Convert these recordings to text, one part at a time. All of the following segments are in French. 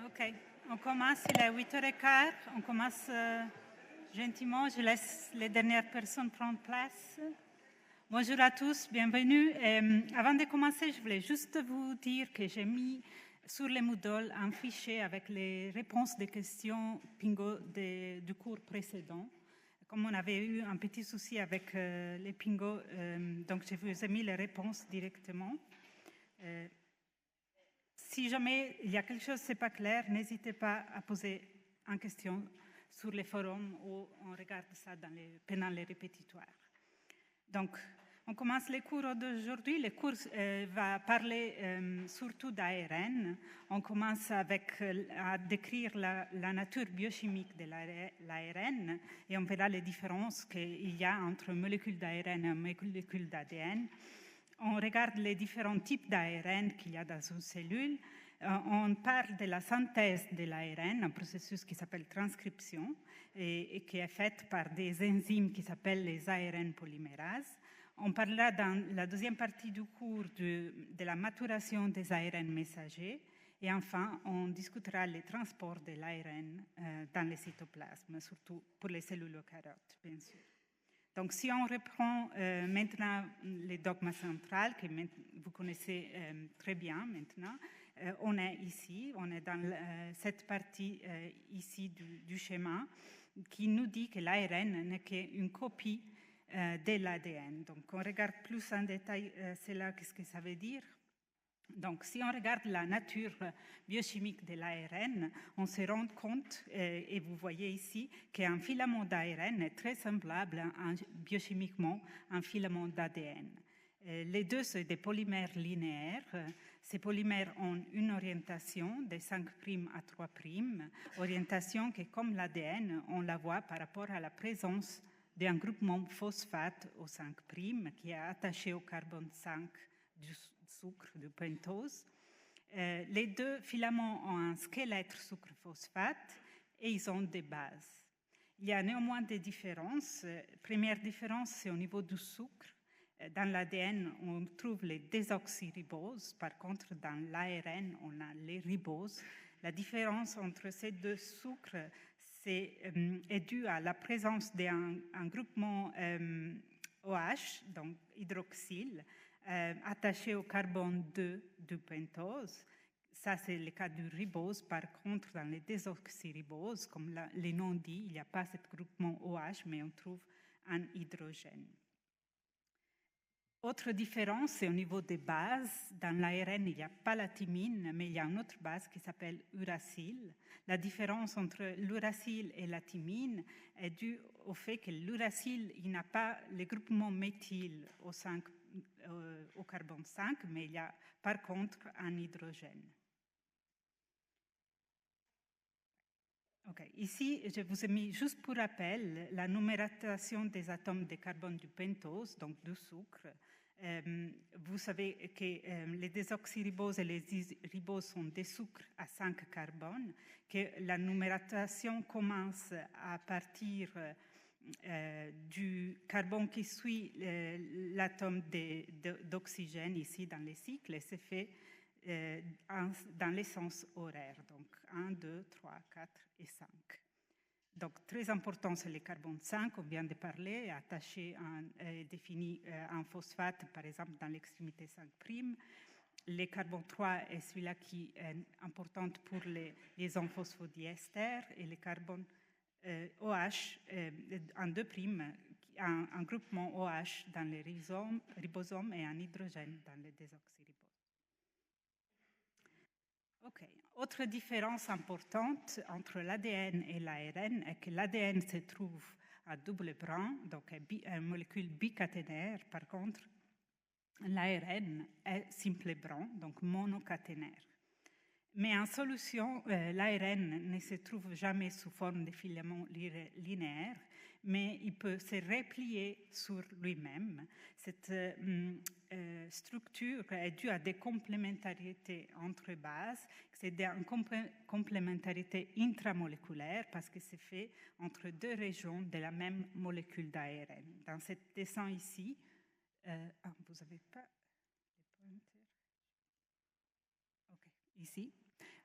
Ok, on commence, il est 8h15, on commence gentiment, je laisse les dernières personnes prendre place. Bonjour à tous, bienvenue. Avant de commencer, je voulais juste vous dire que j'ai mis sur le Moodle un fichier avec les réponses des questions Pingo du cours précédent. Comme on avait eu un petit souci avec les Pingo, donc je vous ai mis les réponses directement. Si jamais il y a quelque chose qui n'est pas clair, n'hésitez pas à poser une question sur les forums ou on regarde ça pendant les répétitoires. Donc, on commence les cours d'aujourd'hui. Le cours va parler surtout d'ARN. On commence à décrire la nature biochimique de l'ARN et on verra les différences qu'il y a entre molécules d'ARN et molécules d'ADN. On regarde les différents types d'ARN qu'il y a dans une cellule. On parle de la synthèse de l'ARN, un processus qui s'appelle transcription et qui est fait par des enzymes qui s'appellent les ARN polymérases. On parlera dans la deuxième partie du cours de la maturation des ARN messagers. Et enfin, on discutera les transports de l'ARN dans le cytoplasme, surtout pour les cellules eucaryotes, bien sûr. Donc, si on reprend maintenant les dogmes centrales que vous connaissez très bien maintenant, on est ici, on est dans cette partie ici du schéma qui nous dit que l'ARN n'est qu'une copie de l'ADN. Donc, on regarde plus en détail cela, qu'est-ce que ça veut dire. Donc, si on regarde la nature biochimique de l'ARN, on se rend compte, et vous voyez ici, qu'un filament d'ARN est très semblable biochimiquement à un filament d'ADN. Les deux, sont des polymères linéaires. Ces polymères ont une orientation de 5' à 3', orientation que, comme l'ADN, on la voit par rapport à la présence d'un groupement phosphate au 5' qui est attaché au carbone 5 du sucre, du pentose. Les deux filaments ont un squelette sucre-phosphate et ils ont des bases. Il y a néanmoins des différences. Première différence, c'est au niveau du sucre. Dans l'ADN, on trouve les désoxyriboses. Par contre, dans l'ARN, on a les riboses. La différence entre ces deux sucres est due à la présence d'un groupement OH, donc hydroxyle, attaché au carbone 2 du pentose. Ça, c'est le cas du ribose. Par contre, dans les désoxyriboses, comme le nom dit, il n'y a pas ce groupement OH, mais on trouve un hydrogène. Autre différence, c'est au niveau des bases. Dans l'ARN, il n'y a pas la thymine, mais il y a une autre base qui s'appelle uracile. La différence entre l'uracile et la thymine est due au fait que l'uracile, il n'a pas le groupement méthyle au carbone 5, mais il y a par contre un hydrogène. Okay. Ici, je vous ai mis juste pour rappel la numérotation des atomes de carbone du pentose, donc du sucre. Vous savez que les désoxyriboses et les riboses sont des sucres à 5 carbones, que la numérotation commence à partir du carbone qui suit l'atome d'oxygène ici dans les cycles et c'est fait dans les sens horaires, donc 1, 2, 3, 4 et 5. Donc, très important, c'est le carbone 5, on vient de parler, attaché, défini en phosphate, par exemple, dans l'extrémité 5'. Le carbone 3 est celui-là qui est important pour les liaisons phosphodiester et le carbone OH en 2', un groupement OH dans les ribosomes et un hydrogène dans les désoxyriboses. Ok. Autre différence importante entre l'ADN et l'ARN est que l'ADN se trouve à double brin, donc une molécule bicaténaire. Par contre, l'ARN est simple brin, donc monocaténaire. Mais en solution, l'ARN ne se trouve jamais sous forme de filament linéaire, mais il peut se replier sur lui-même. Cette structure est due à des complémentarités entre bases. C'est une complémentarité intramoléculaire parce que c'est fait entre deux régions de la même molécule d'ARN. Dans ce dessin ici, vous n'avez pas les pointeurs. OK, ici.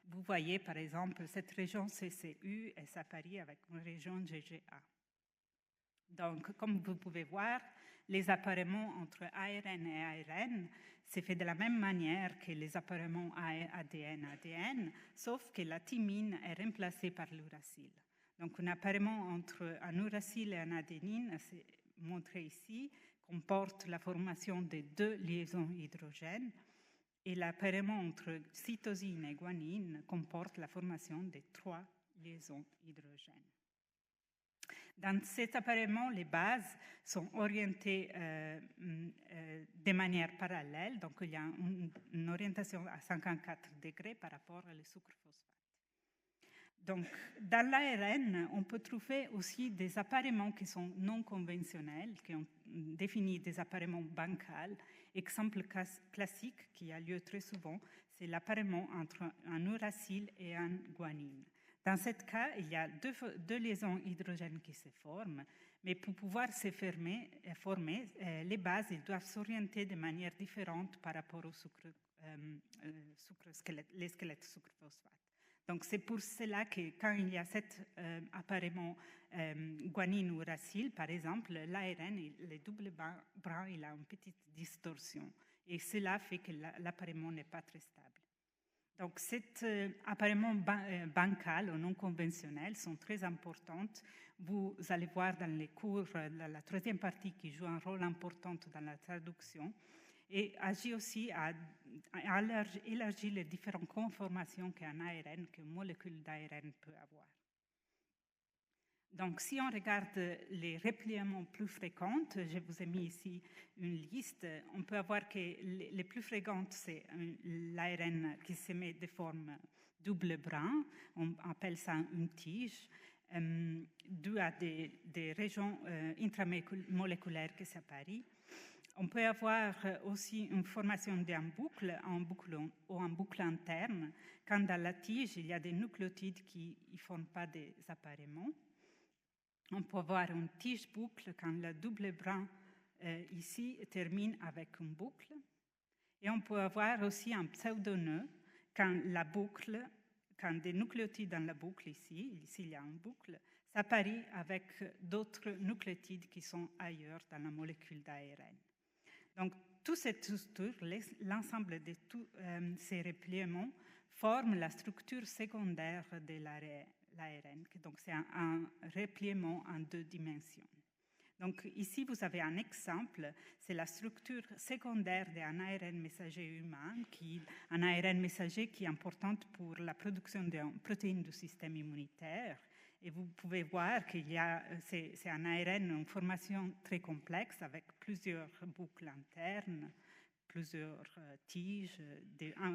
vous voyez par exemple cette région CCU, elle s'apparie avec une région GGA. Donc, comme vous pouvez voir, les appareillements entre ARN et ARN c'est fait de la même manière que les appareillements ADN-ADN, sauf que la thymine est remplacée par l'uracile. Donc, un appareillement entre un uracile et un adénine, c'est montré ici, comporte la formation de 2 liaisons hydrogènes, et l'appareillement entre cytosine et guanine comporte la formation de 3 liaisons hydrogènes. Dans cet appareillement, les bases sont orientées de manière parallèle, donc il y a une orientation à 54 degrés par rapport au sucre phosphate. Donc, dans l'ARN, on peut trouver aussi des appareillements qui sont non conventionnels, qui ont défini des appareillements bancals. Exemple classique qui a lieu très souvent, c'est l'appareillement entre un uracile et un guanine. Dans ce cas, il y a deux liaisons hydrogènes qui se forment, mais pour pouvoir se former, les bases ils doivent s'orienter de manière différente par rapport au les squelettes sucre phosphate. Donc c'est pour cela que quand il y a cet appareillement guanine-uracile, par exemple, l'ARN, le double bras, il a une petite distorsion. Et cela fait que l'appareillement n'est pas très stable. Donc cet appareillement bancal ou non conventionnel sont très importantes. Vous allez voir dans les cours, dans la troisième partie qui joue un rôle important dans la traduction, et agit aussi à élargir les différentes conformations qu'un ARN, qu'une molécule d'ARN peut avoir. Donc, si on regarde les repliements plus fréquents, je vous ai mis ici une liste, on peut avoir que les plus fréquentes, c'est l'ARN qui se met de forme double brin, on appelle ça une tige, dû à des régions intramoléculaires qui s'apparient. On peut avoir aussi une formation d'un boucle ou en boucle interne, quand dans la tige, il y a des nucléotides qui ne forment pas des appareillements. On peut avoir une tige-boucle quand le double brin ici termine avec une boucle. Et on peut avoir aussi un pseudonœud quand des nucléotides dans la boucle ici il y a une boucle, s'apparient avec d'autres nucléotides qui sont ailleurs dans la molécule d'ARN. Donc, toute cette structure, l'ensemble de tous ces repliements, forment la structure secondaire de l'ARN. Donc, c'est un repliement en 2 dimensions. Donc, ici, vous avez un exemple, c'est la structure secondaire d'un ARN messager humain, un ARN messager qui est importante pour la production d'une protéine du système immunitaire. Et vous pouvez voir qu'il c'est un ARN en formation très complexe avec plusieurs boucles internes, plusieurs tiges,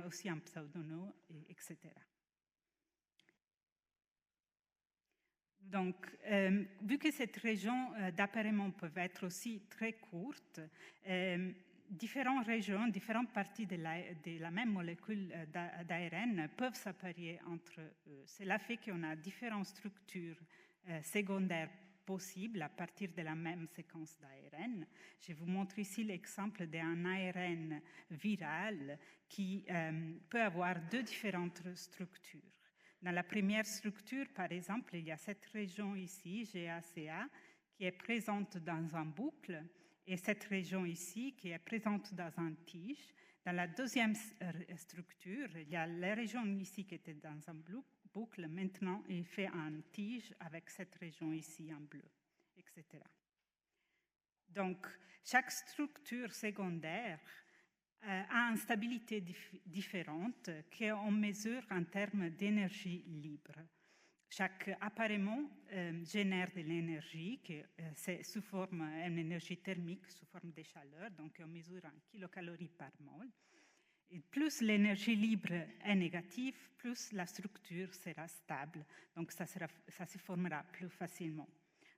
aussi un pseudonœud, etc. Donc, vu que cette région d'appareillement peut être aussi très courte, différentes régions, différentes parties de la même molécule d'ARN peuvent s'apparier entre eux. Cela fait qu'on a différentes structures secondaires possibles à partir de la même séquence d'ARN. Je vous montre ici l'exemple d'un ARN viral qui peut avoir 2 différentes structures. Dans la première structure, par exemple, il y a cette région ici, GACA, qui est présente dans un boucle, et cette région ici, qui est présente dans un tige. Dans la deuxième structure, il y a la région ici qui était dans un boucle. Maintenant, il fait un tige avec cette région ici en bleu, etc. Donc, chaque structure secondaire a une stabilité différente qu'on mesure en termes d'énergie libre. Chaque appareillement génère de l'énergie, c'est sous forme d'une énergie thermique, sous forme de chaleur, donc on mesure en kilocalories par mol. Et plus l'énergie libre est négative, plus la structure sera stable, donc ça se formera plus facilement.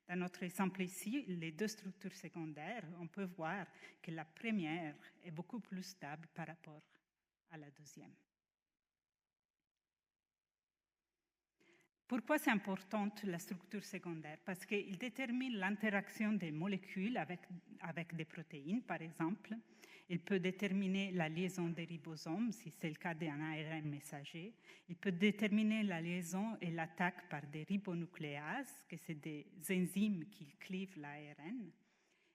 Dans notre exemple ici, les 2 structures secondaires, on peut voir que la première est beaucoup plus stable par rapport à la deuxième. Pourquoi c'est importante la structure secondaire? Parce qu'il détermine l'interaction des molécules avec des protéines, par exemple. Il peut déterminer la liaison des ribosomes, si c'est le cas d'un ARN messager. Il peut déterminer la liaison et l'attaque par des ribonucléases, que c'est des enzymes qui clivent l'ARN.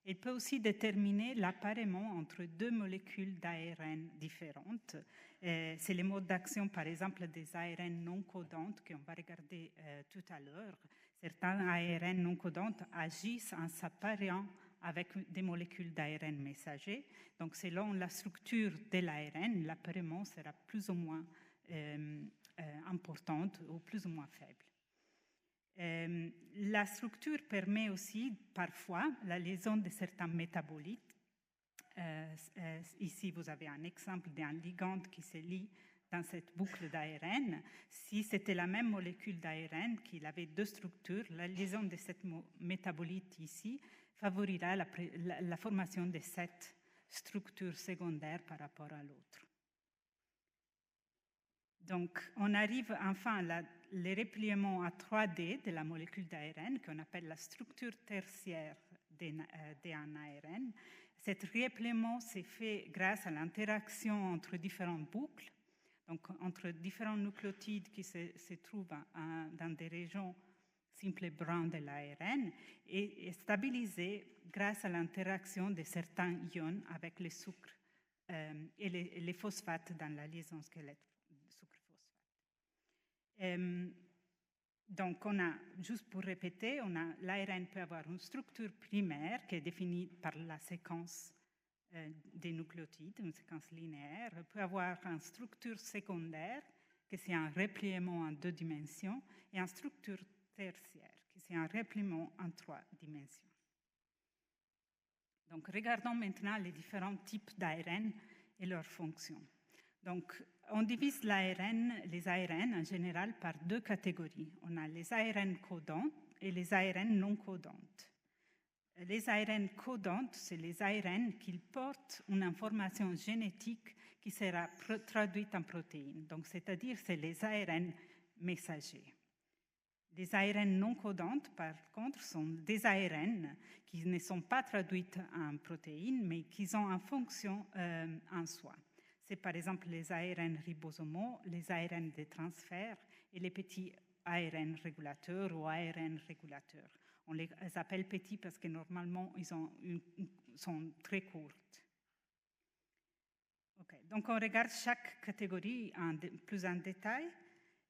Il peut aussi déterminer l'appareillement entre deux molécules d'ARN différentes. C'est les modes d'action, par exemple, des ARN non codantes qu'on va regarder tout à l'heure. Certains ARN non codantes agissent en s'appareillant avec des molécules d'ARN messager. Donc, selon la structure de l'ARN, l'appareillement sera plus ou moins importante ou plus ou moins faible. La structure permet aussi parfois la liaison de certains métabolites. Ici, vous avez un exemple d'un ligand qui se lie dans cette boucle d'ARN. Si c'était la même molécule d'ARN qui avait deux structures, la liaison de cette métabolite ici favorisera la formation de cette structure secondaire par rapport à l'autre. Donc, on arrive enfin à le repliement à 3D de la molécule d'ARN qu'on appelle la structure tertiaire d'un ARN. Cet repliement s'est fait grâce à l'interaction entre différentes boucles, donc entre différents nucléotides qui se trouvent dans des régions simples brunes de l'ARN et stabilisé grâce à l'interaction de certains ions avec les sucres et les phosphates dans la liaison squelette. Donc, juste pour répéter, l'ARN peut avoir une structure primaire qui est définie par la séquence des nucléotides, une séquence linéaire. Il peut avoir une structure secondaire, qui c'est un repliement en 2 dimensions, et une structure tertiaire, qui c'est un repliement en 3 dimensions. Donc, regardons maintenant les différents types d'ARN et leurs fonctions. Donc, on divise les ARN en général par 2 catégories. On a les ARN codantes et les ARN non codantes. Les ARN codantes, c'est les ARN qui portent une information génétique qui sera traduite en protéines. Donc, c'est-à-dire, c'est les ARN messagers. Les ARN non codantes, par contre, sont des ARN qui ne sont pas traduites en protéines, mais qui ont une fonction en soi. C'est par exemple les ARN ribosomaux, les ARN de transfert et les petits ARN régulateurs ou ARN régulateurs. On les appelle petits parce que normalement, ils sont très courts. Okay. Donc, on regarde chaque catégorie plus en détail.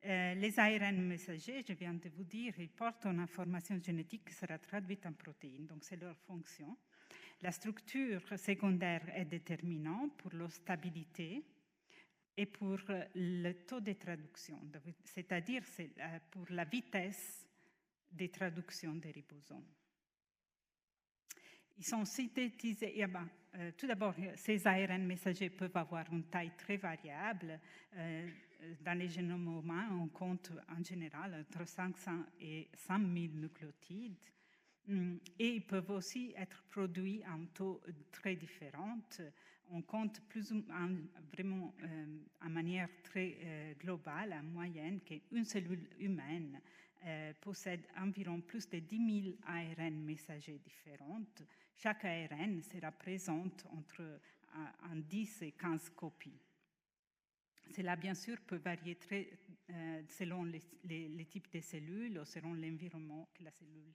Les ARN messagers, je viens de vous dire, ils portent une information génétique qui sera traduite en protéines. Donc, c'est leur fonction. La structure secondaire est déterminante pour leur stabilité et pour le taux de traduction, c'est-à-dire pour la vitesse des traductions des ribosomes. Ils sont synthétisés. Tout d'abord, ces ARN messagers peuvent avoir une taille très variable. Dans les génomes humains, on compte en général entre 500 et 100 000 nucléotides. Et ils peuvent aussi être produits en taux très différents. On compte vraiment en manière très globale, en moyenne, qu'une cellule humaine possède environ plus de 10 000 ARN messagers différents. Chaque ARN sera présent entre 10 et 15 copies. Cela, bien sûr, peut varier selon les types de cellules ou selon l'environnement que la cellule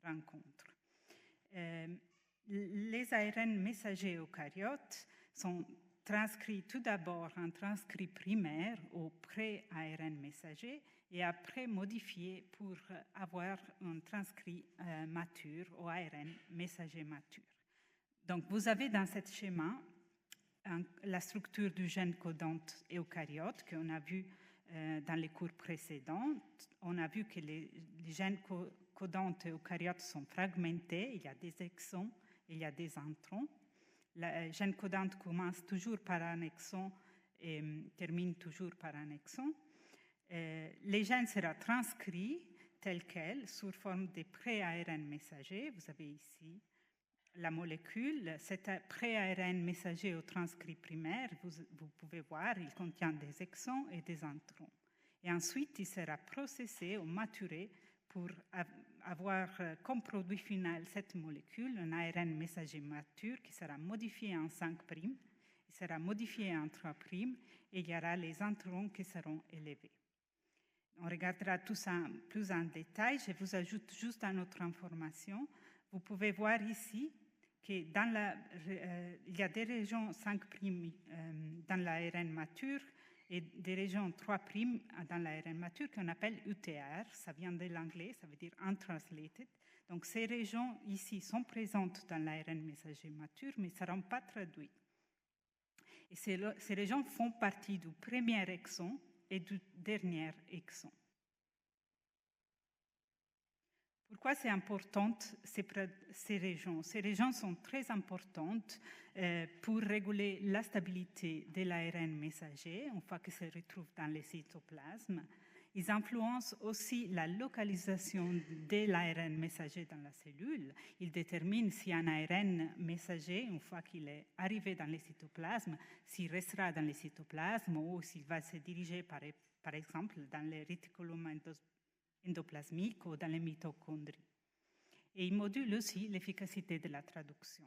rencontre. Les ARN messagers eucaryotes sont transcrits tout d'abord en transcrit primaire au pré-ARN messager et après modifiés pour avoir un transcrit mature au ARN messager mature. Donc, vous avez dans ce schéma la structure du gène codant eucaryote qu'on a vu dans les cours précédents. On a vu que les gènes codantes eucaryotes sont fragmentés. Il y a des exons, il y a des introns. La gène codante commence toujours par un exon et termine toujours par un exon. Les gènes seront transcrits tels quels sous forme de pré-ARN messagers. Vous avez ici la molécule. Cet pré-ARN messager au transcrit primaire, vous pouvez voir, il contient des exons et des introns. Et ensuite, il sera processé ou maturé pour avoir comme produit final cette molécule, un ARN messager mature qui sera modifié en 5', il sera modifié en 3', et il y aura les introns qui seront élevés. On regardera tout ça plus en détail. Je vous ajoute juste une autre information. Vous pouvez voir ici qu'il y a des régions 5' dans l'ARN mature et des régions 3' dans l'ARN mature qu'on appelle UTR. Ça vient de l'anglais, ça veut dire untranslated. Donc ces régions ici sont présentes dans l'ARN messager mature, mais ne seront pas traduites. Et ces régions font partie du premier exon et du dernier exon. Pourquoi c'est important ces régions? Ces régions sont très importantes pour réguler la stabilité de l'ARN messager une fois qu'il se retrouve dans le cytoplasme. Ils influencent aussi la localisation de l'ARN messager dans la cellule. Ils déterminent si un ARN messager, une fois qu'il est arrivé dans le cytoplasme, s'il restera dans le cytoplasme ou s'il va se diriger, par exemple, dans le réticulum endoplasmique ou dans les mitochondries. Et ils modulent aussi l'efficacité de la traduction.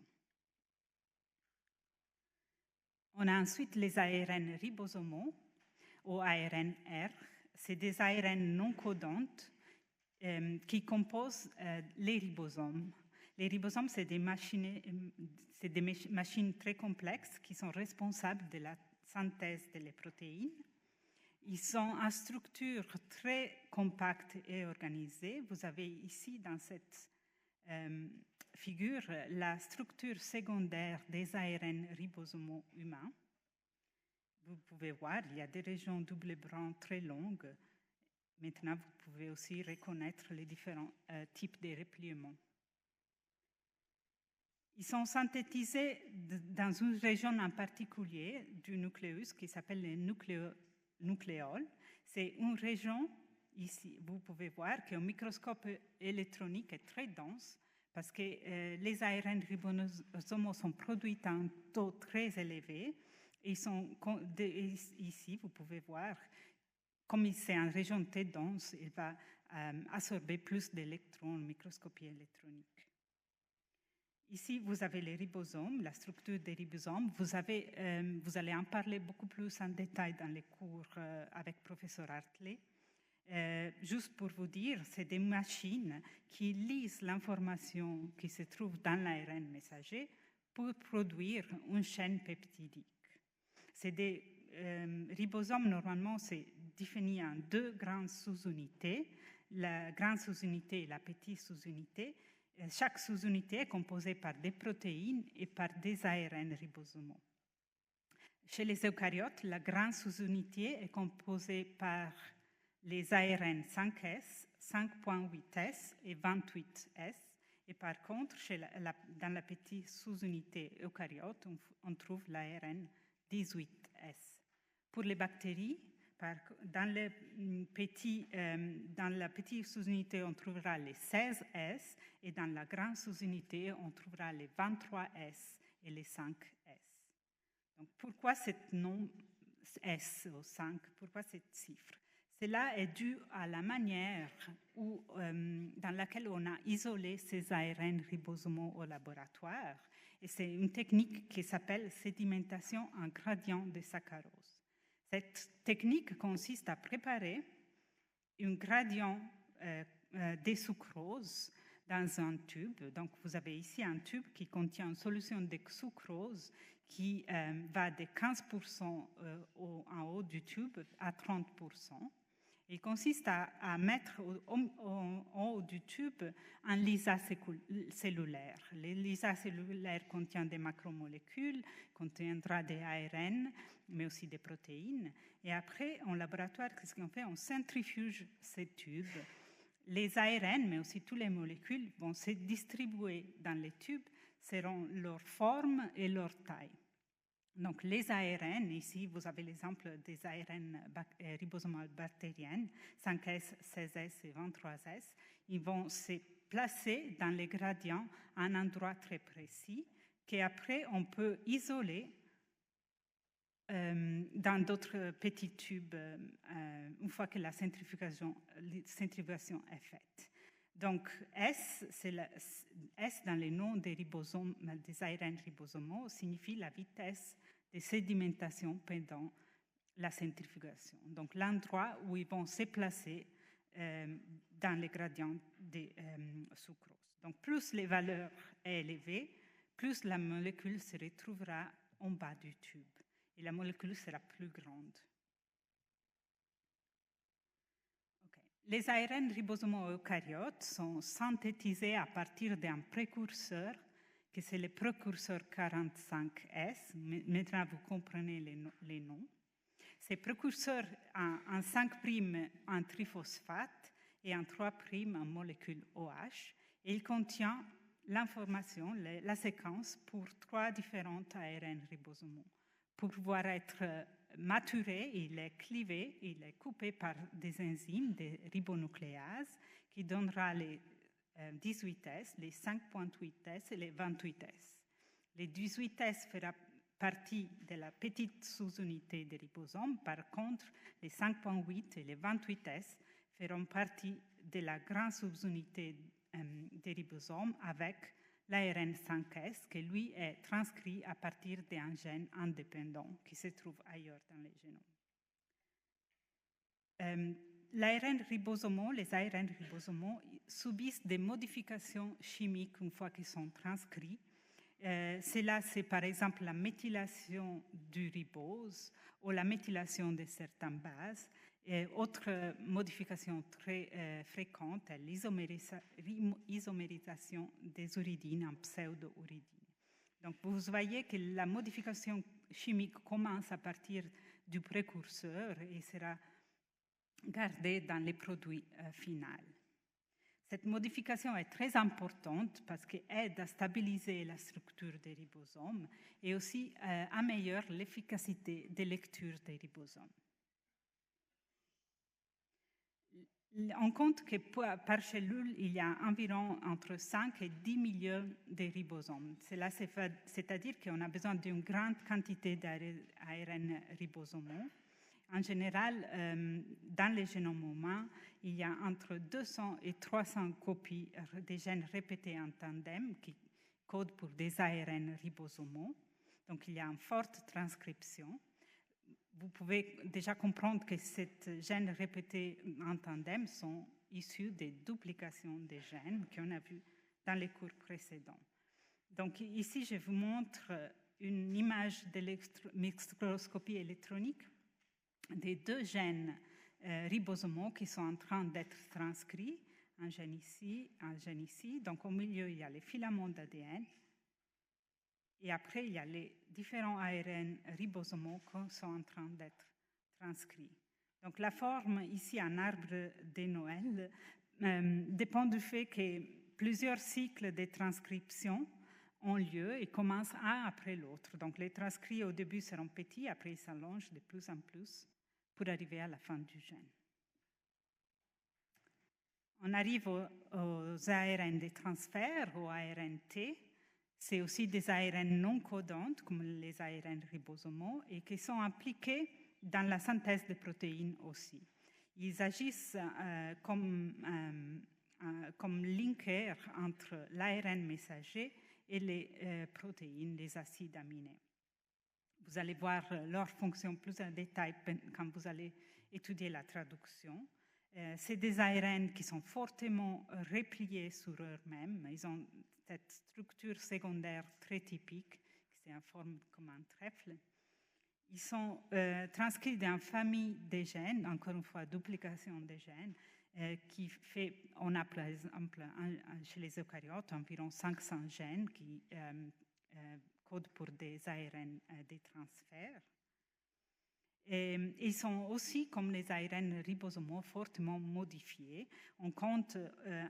On a ensuite les ARN ribosomaux ou ARN-R. C'est des ARN non codantes qui composent les ribosomes. Les ribosomes, c'est des machines très complexes qui sont responsables de la synthèse des protéines. Ils sont en structure très compacte et organisée. Vous avez ici, dans cette figure, la structure secondaire des ARN ribosomaux humains. Vous pouvez voir, il y a des régions double bran très longues. Maintenant, vous pouvez aussi reconnaître les différents types de repliements. Ils sont synthétisés dans une région en particulier du nucléus qui s'appelle le nucléole. C'est une région, ici, vous pouvez voir qu'un microscope électronique est très dense parce que les ARN ribosomaux sont produits à un taux très élevé. Et ici, vous pouvez voir, comme c'est une région très dense, il va absorber plus d'électrons en microscopie électronique. Ici, vous avez les ribosomes, la structure des ribosomes. Vous allez en parler beaucoup plus en détail dans les cours avec professeur Hartley. Juste pour vous dire, c'est des machines qui lisent l'information qui se trouve dans l'ARN messager pour produire une chaîne peptidique. C'est des ribosomes, normalement, c'est défini en deux grandes sous-unités, la grande sous-unité et la petite sous-unité. Chaque sous-unité est composée par des protéines et par des ARN ribosomaux. Chez les eucaryotes, la grande sous-unité est composée par les ARN 5S, 5.8S et 28S. Et par contre, dans la petite sous-unité eucaryote, on trouve l'ARN 18S. Pour les bactéries, dans la petite sous-unité, on trouvera les 16S et dans la grande sous-unité, on trouvera les 23S et les 5S. Donc, pourquoi cette nom S ou 5? Pourquoi cette chiffre? Cela est dû à la manière dans laquelle on a isolé ces ARN ribosomaux au laboratoire. Et c'est une technique qui s'appelle sédimentation en gradient de saccharose. Cette technique consiste à préparer un gradient de sucrose dans un tube. Donc, vous avez ici un tube qui contient une solution de sucrose qui va de 15% en haut du tube à 30%. Il consiste à mettre en haut du tube un lysat cellulaire. Le lysat cellulaire contient des macromolécules, contiendra des ARN, mais aussi des protéines. Et après, en laboratoire, qu'est-ce qu'on fait? On centrifuge ces tubes. Les ARN, mais aussi toutes les molécules, vont se distribuer dans les tubes selon leur forme et leur taille. Donc, les ARN, ici, vous avez l'exemple des ARN ribosomales bactériennes, 5S, 16S et 23S. Ils vont se placer dans les gradients à un endroit très précis, qu'après, on peut isoler dans d'autres petits tubes une fois que la centrifugation est faite. Donc, S dans les noms des ribosomes, des ARN ribosomaux, signifie la vitesse de sédimentation pendant la centrifugation. Donc, l'endroit où ils vont se placer dans les gradients de sucrose. Donc, plus les valeurs sont élevées, plus la molécule se retrouvera en bas du tube et la molécule sera plus grande. Les ARN ribosomaux eucaryotes sont synthétisés à partir d'un précurseur, que c'est le précurseur 45S. Maintenant, vous comprenez les noms. Ces précurseurs ont un 5' en triphosphate et un 3' en molécule OH. Et il contient l'information, la séquence pour 3 différents ARN ribosomaux. Pour pouvoir être maturé, il est clivé, il est coupé par des enzymes, des ribonucléases, qui donnera les 18S, les 5.8S et les 28S. Les 18S fera partie de la petite sous-unité des ribosomes. Par contre, les 5.8 et les 28S feront partie de la grande sous-unité des ribosomes avec l'ARN 5S, qui lui est transcrit à partir d'un gène indépendant qui se trouve ailleurs dans les génomes. Les ARN ribosomaux subissent des modifications chimiques une fois qu'ils sont transcrits. Cela, c'est par exemple la méthylation du ribose ou la méthylation de certaines bases. Autre modification très fréquente est l'isomérisation des uridines en pseudo-uridine. Donc, vous voyez que la modification chimique commence à partir du précurseur et sera gardée dans les produits finaux. Cette modification est très importante parce qu'elle aide à stabiliser la structure des ribosomes et aussi améliore l'efficacité de lecture des ribosomes. On compte que par cellule, il y a environ entre 5 et 10 millions de ribosomes. C'est-à-dire qu'on a besoin d'une grande quantité d'ARN ribosomaux. En général, dans les génomes humains, il y a entre 200 et 300 copies des gènes répétés en tandem qui codent pour des ARN ribosomaux. Donc, il y a une forte transcription. Vous pouvez déjà comprendre que ces gènes répétés en tandem sont issus des duplications des gènes qu'on a vues dans les cours précédents. Donc ici, je vous montre une image de microscopie électronique des 2 gènes ribosomaux qui sont en train d'être transcrits, un gène ici. Donc au milieu, il y a les filaments d'ADN. Et après, il y a les différents ARN ribosomaux qui sont en train d'être transcrits. Donc la forme ici en arbre de Noël dépend du fait que plusieurs cycles de transcription ont lieu et commencent un après l'autre. Donc les transcrits au début seront petits, après ils s'allongent de plus en plus pour arriver à la fin du gène. On arrive aux ARN de transfert, aux ARN-T. C'est aussi des ARN non codantes, comme les ARN ribosomaux, et qui sont impliqués dans la synthèse des protéines aussi. Ils agissent comme linkers entre l'ARN messager et les protéines, les acides aminés. Vous allez voir leur fonction plus en détail quand vous allez étudier la traduction. C'est des ARN qui sont fortement repliés sur eux-mêmes. Ils ont cette structure secondaire très typique, qui est en forme comme un trèfle. Ils sont transcrits dans une famille de gènes, encore une fois, duplication des gènes, qui fait, on a par exemple chez les eucaryotes environ 500 gènes qui codent pour des ARN des transferts. Et ils sont aussi, comme les ARN ribosomaux, fortement modifiés. On compte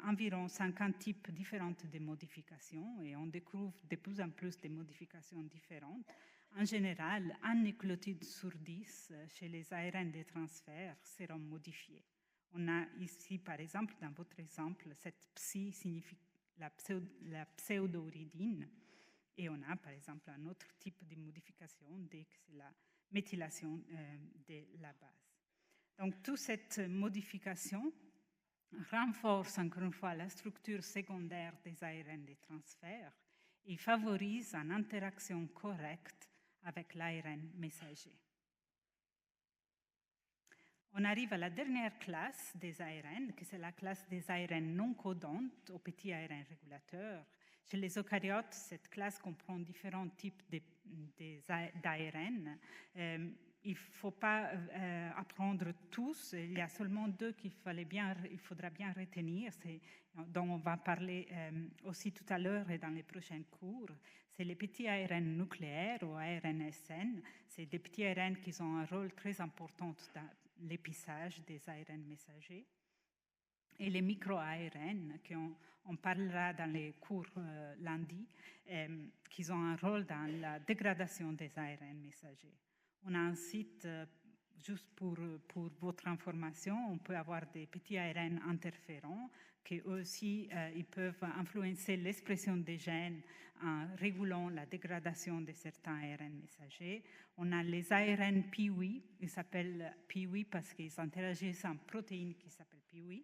environ 50 types différents de modifications et on découvre de plus en plus de modifications différentes. En général, un nucléotide sur 10 chez les ARN des transferts seront modifiés. On a ici, par exemple, dans votre exemple, cette psi signifie la pseudo-uridine. Et on a, par exemple, un autre type de modification, D, que c'est la méthylation de la base. Donc, toute cette modification renforce encore une fois la structure secondaire des ARN des transferts et favorise une interaction correcte avec l'ARN messager. On arrive à la dernière classe des ARN, qui c'est la classe des ARN non codantes aux petits ARN régulateurs. Chez les eucaryotes, cette classe comprend différents types d'ARN. Il ne faut pas apprendre tous. Il y a seulement deux qu'il faudra bien retenir, dont on va parler aussi tout à l'heure et dans les prochains cours. C'est les petits ARN nucléaires ou ARN-SN. C'est des petits ARN qui ont un rôle très important dans l'épissage des ARN messagers. Et les micro-ARN, qu'on parlera dans les cours lundi, qui ont un rôle dans la dégradation des ARN messagers. On a un site, juste pour votre information, on peut avoir des petits ARN interférents qui aussi ils peuvent influencer l'expression des gènes en régulant la dégradation de certains ARN messagers. On a les ARN PIWI, ils s'appellent PIWI parce qu'ils interagissent en protéine qui s'appelle PIWI.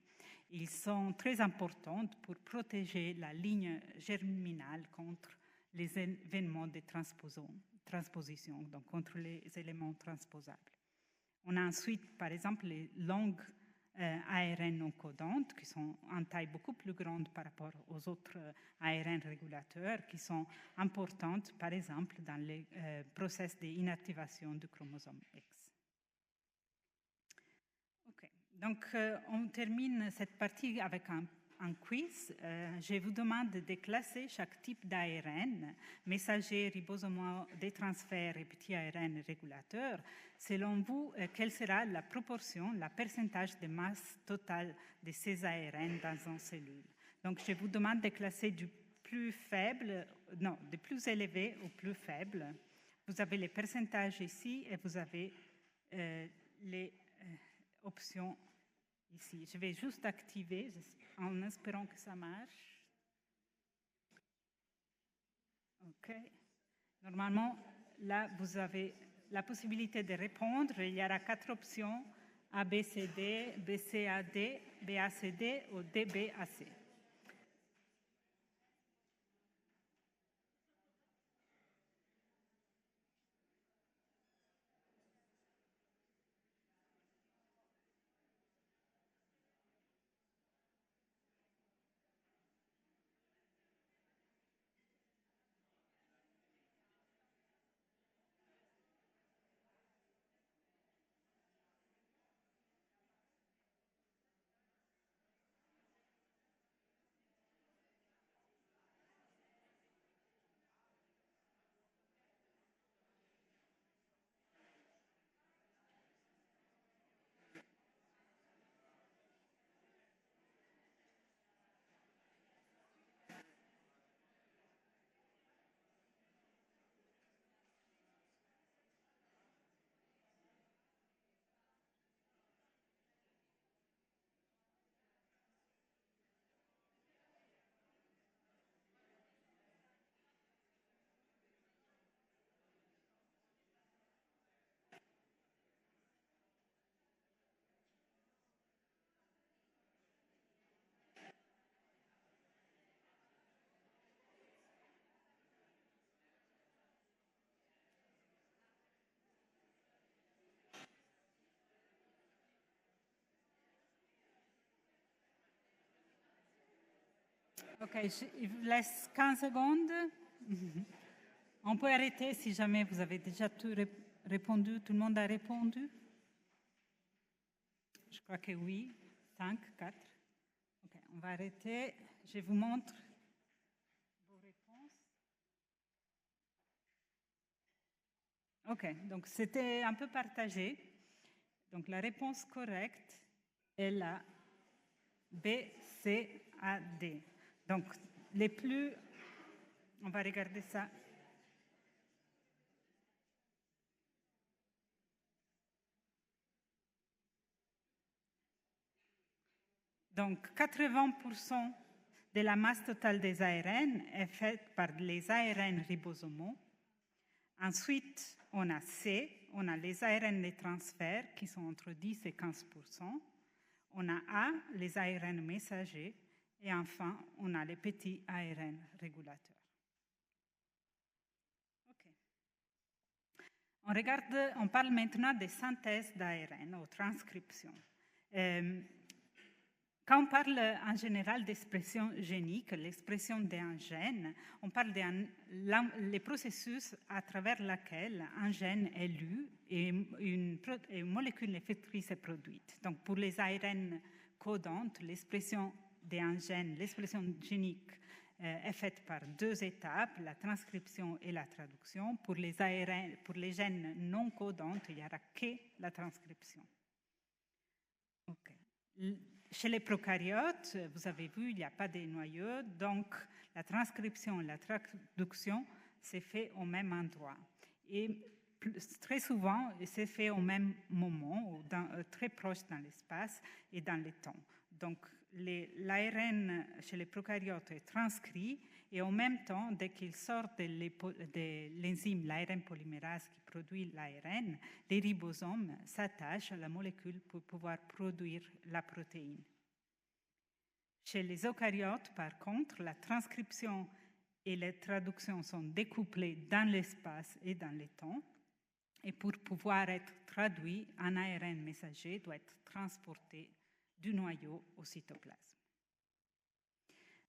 Ils sont très importants pour protéger la ligne germinale contre les événements de transposition, donc contre les éléments transposables. On a ensuite, par exemple, les longues ARN non codantes qui sont en taille beaucoup plus grande par rapport aux autres ARN régulateurs qui sont importantes, par exemple, dans les processus d'inactivation du chromosome X. Okay. Donc, on termine cette partie avec un quiz. Je vous demande de classer chaque type d'ARN, messager, ribosomal, des transferts et petits ARN régulateurs. Selon vous, quelle sera la proportion, le pourcentage de masse totale de ces ARN dans une cellule? Donc, je vous demande de classer du plus élevé au plus faible. Vous avez les pourcentages ici et vous avez les options ici. Je vais juste activer en espérant que ça marche. OK. Normalement, là, vous avez la possibilité de répondre. Il y aura 4 options, ABCD, BCAD, BACD ou DBAC. OK, je vous laisse 15 secondes. On peut arrêter si jamais vous avez déjà tout répondu. Tout le monde a répondu? Je crois que oui. 5, 4. OK, on va arrêter. Je vous montre vos réponses. OK, donc c'était un peu partagé. Donc la réponse correcte est la BCAD. Donc, les plus... On va regarder ça. Donc, 80% de la masse totale des ARN est faite par les ARN ribosomaux. Ensuite, on a C, on a les ARN de transfert qui sont entre 10 et 15%. On a A, les ARN messagers. Et enfin, on a les petits ARN régulateurs. Okay. On parle maintenant de synthèse d'ARN ou transcription. Quand on parle en général d'expression génique, l'expression d'un gène, on parle des processus à travers lesquels un gène est lu et une molécule effectrice est produite. Donc pour les ARN codantes, l'expression d'un gène, l'expression génique est faite par deux étapes, la transcription et la traduction. Pour les gènes non codantes, il n'y aura que la transcription. Okay. Chez les prokaryotes, vous avez vu, il n'y a pas de noyau, donc la transcription et la traduction c'est fait au même endroit. Et très souvent, c'est fait au même moment, ou très proche dans l'espace et dans le temps. Donc, l'ARN chez les prokaryotes est transcrit et en même temps, dès qu'il sort de l'enzyme, l'ARN polymérase qui produit l'ARN, les ribosomes s'attachent à la molécule pour pouvoir produire la protéine. Chez les eucaryotes, par contre, la transcription et la traduction sont découplées dans l'espace et dans le temps. Et pour pouvoir être traduit, un ARN messager doit être transporté du noyau au cytoplasme.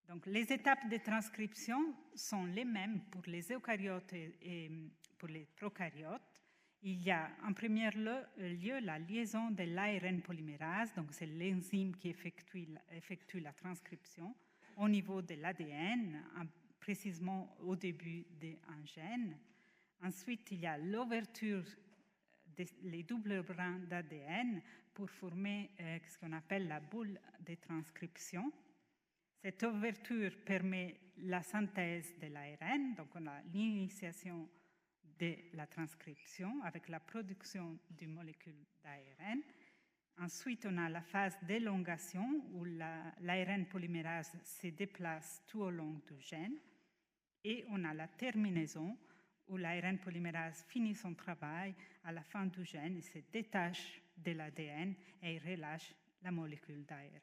Donc, les étapes de transcription sont les mêmes pour les eucaryotes et pour les prokaryotes. Il y a en premier lieu la liaison de l'ARN polymérase, donc c'est l'enzyme qui effectue la transcription au niveau de l'ADN, précisément au début d'un gène. Ensuite, il y a l'ouverture des doubles brins d'ADN pour former ce qu'on appelle la boule de transcription. Cette ouverture permet la synthèse de l'ARN, donc on a l'initiation de la transcription avec la production d'une molécule d'ARN. Ensuite, on a la phase d'élongation où l'ARN polymérase se déplace tout au long du gène. Et on a la terminaison où l'ARN polymérase finit son travail à la fin du gène et se détache de l'ADN et relâche la molécule d'ARN.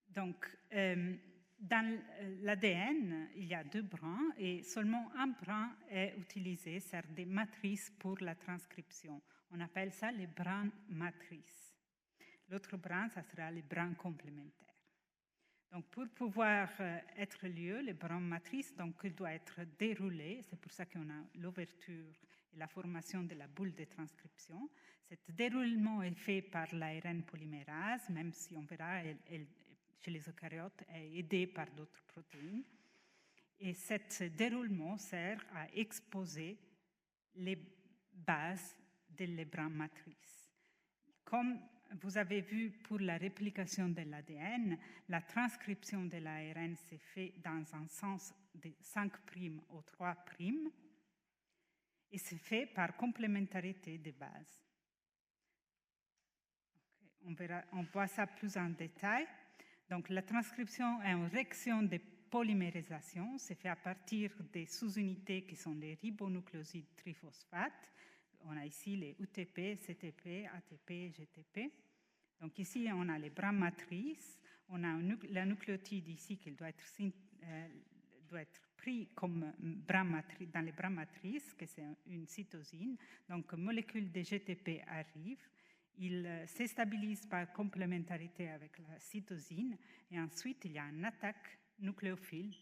Donc, dans l'ADN, il y a deux brins et seulement un brin est utilisé, sert de matrice pour la transcription. On appelle ça les brins matrices. L'autre brin, ça sera les brins complémentaires. Donc, pour pouvoir être lieu, le brin matrice doit être déroulé. C'est pour ça qu'on a l'ouverture et la formation de la boule de transcription. Ce déroulement est fait par l'ARN polymérase, même si on verra, chez les eucaryotes, est aidé par d'autres protéines. Et ce déroulement sert à exposer les bases des brins matrices. Comme vous avez vu pour la réplication de l'ADN, la transcription de l'ARN s'est faite dans un sens de 5' au 3', et c'est fait par complémentarité des bases. Okay. On voit ça plus en détail. Donc, la transcription est une réaction de polymérisation. C'est fait à partir des sous-unités qui sont les ribonucléosides triphosphates. On a ici les UTP, CTP, ATP, GTP. Donc ici, on a les brins matrices. On a la nucléotide ici qui doit être pris comme dans les brins matrices, que c'est une cytosine. Donc, molécule de GTP arrive. Il se stabilise par complémentarité avec la cytosine. Et ensuite, il y a une attaque nucléophile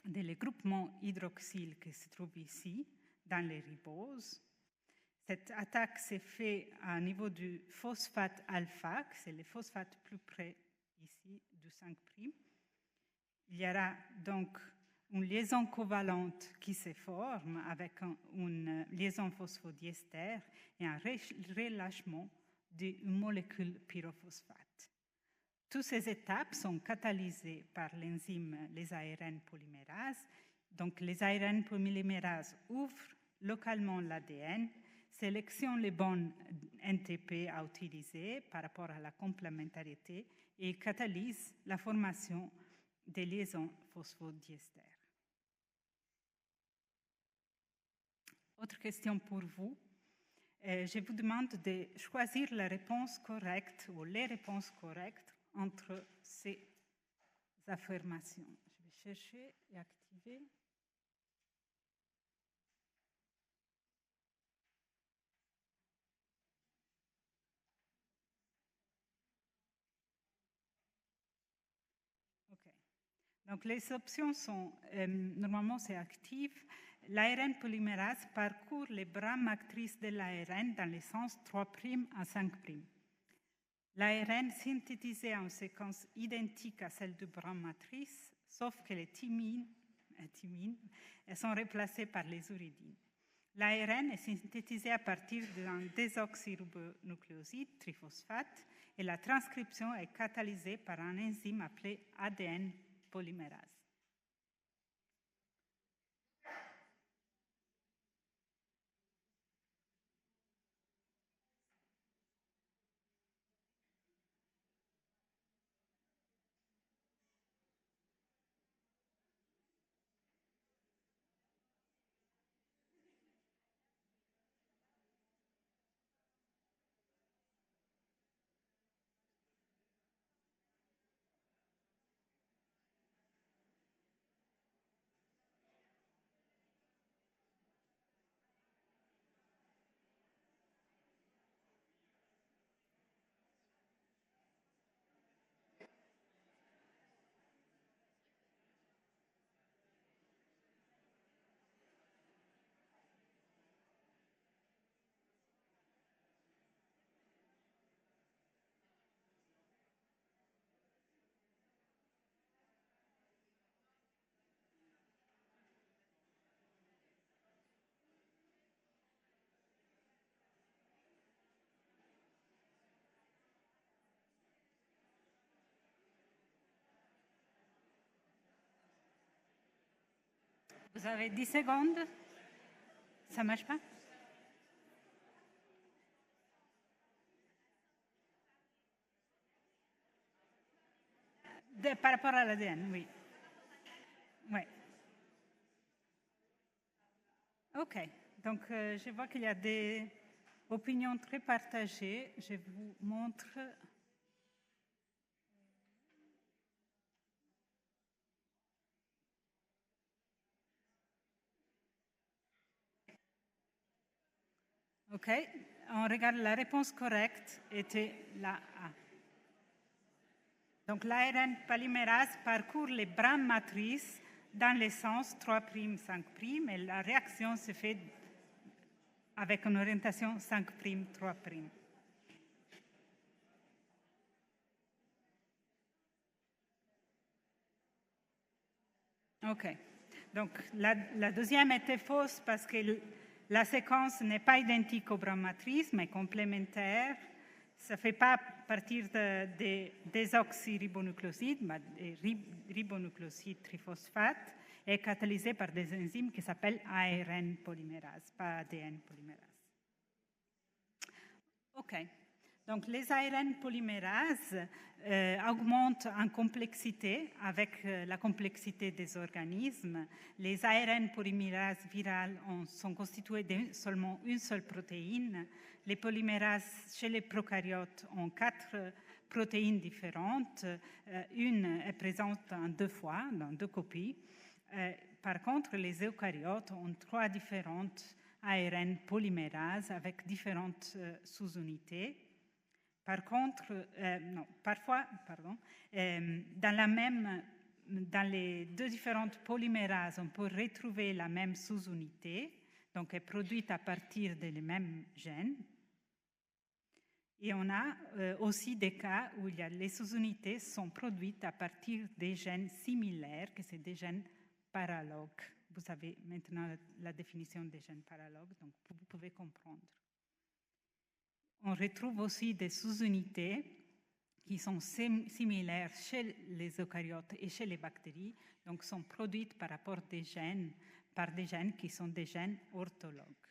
des groupements hydroxyle qui se trouvent ici, dans les riboses. Cette attaque s'est faite au niveau du phosphate alpha, c'est le phosphate plus près ici du 5'. Il y aura donc une liaison covalente qui se forme avec une liaison phosphodiester et un relâchement d'une molécule pyrophosphate. Toutes ces étapes sont catalysées par l'enzyme les ARN polymérase. Donc, les ARN polymérase ouvrent localement l'ADN, sélectionnent les bons NTP à utiliser par rapport à la complémentarité et catalysent la formation des liaisons phosphodiester. Autre question pour vous. Je vous demande de choisir la réponse correcte ou les réponses correctes entre ces affirmations. Je vais chercher et activer. OK. Donc, les options sont, normalement, c'est actif. L'ARN polymérase parcourt les brins matrices de l'ARN dans les sens 3' à 5'. L'ARN synthétisé en séquence identique à celle du brin matrice, sauf que les thymines sont remplacées par les uridines. L'ARN est synthétisé à partir d'un désoxyribonucléoside, triphosphate, et la transcription est catalysée par un enzyme appelé ADN polymérase. Vous avez 10 secondes. Ça ne marche pas? Par rapport à l'ADN, oui. Oui. OK. Donc, je vois qu'il y a des opinions très partagées. Je vous montre. OK. On regarde la réponse correcte était la A. Donc, l'ARN polymérase parcourt les brins matrices dans les sens 3', 5', et la réaction se fait avec une orientation 5', 3'. OK. Donc, la deuxième était fausse parce que la séquence n'est pas identique au brin matrice, mais complémentaire. Ça ne fait pas partir des désoxyribonucléosides, mais des ribonucléosides triphosphate, et catalysé par des enzymes qui s'appellent ARN polymérase, pas ADN polymérase. OK. Donc, les ARN polymérases augmentent en complexité avec la complexité des organismes. Les ARN polymérases virales sont constitués de seulement une seule protéine. Les polymérases chez les prokaryotes ont 4 protéines différentes. Une est présente en 2 fois, dans 2 copies. Par contre, les eucaryotes ont 3 différentes ARN polymérases avec différentes sous-unités. Par contre, dans les 2 différentes polymérases, on peut retrouver la même sous-unité, donc est produite à partir des mêmes gènes. Et on a aussi des cas où les sous-unités sont produites à partir des gènes similaires, que c'est des gènes paralogues. Vous savez maintenant la définition des gènes paralogues, donc vous pouvez comprendre. On retrouve aussi des sous-unités qui sont similaires chez les eucaryotes et chez les bactéries, donc sont produites par rapport par des gènes qui sont des gènes orthologues.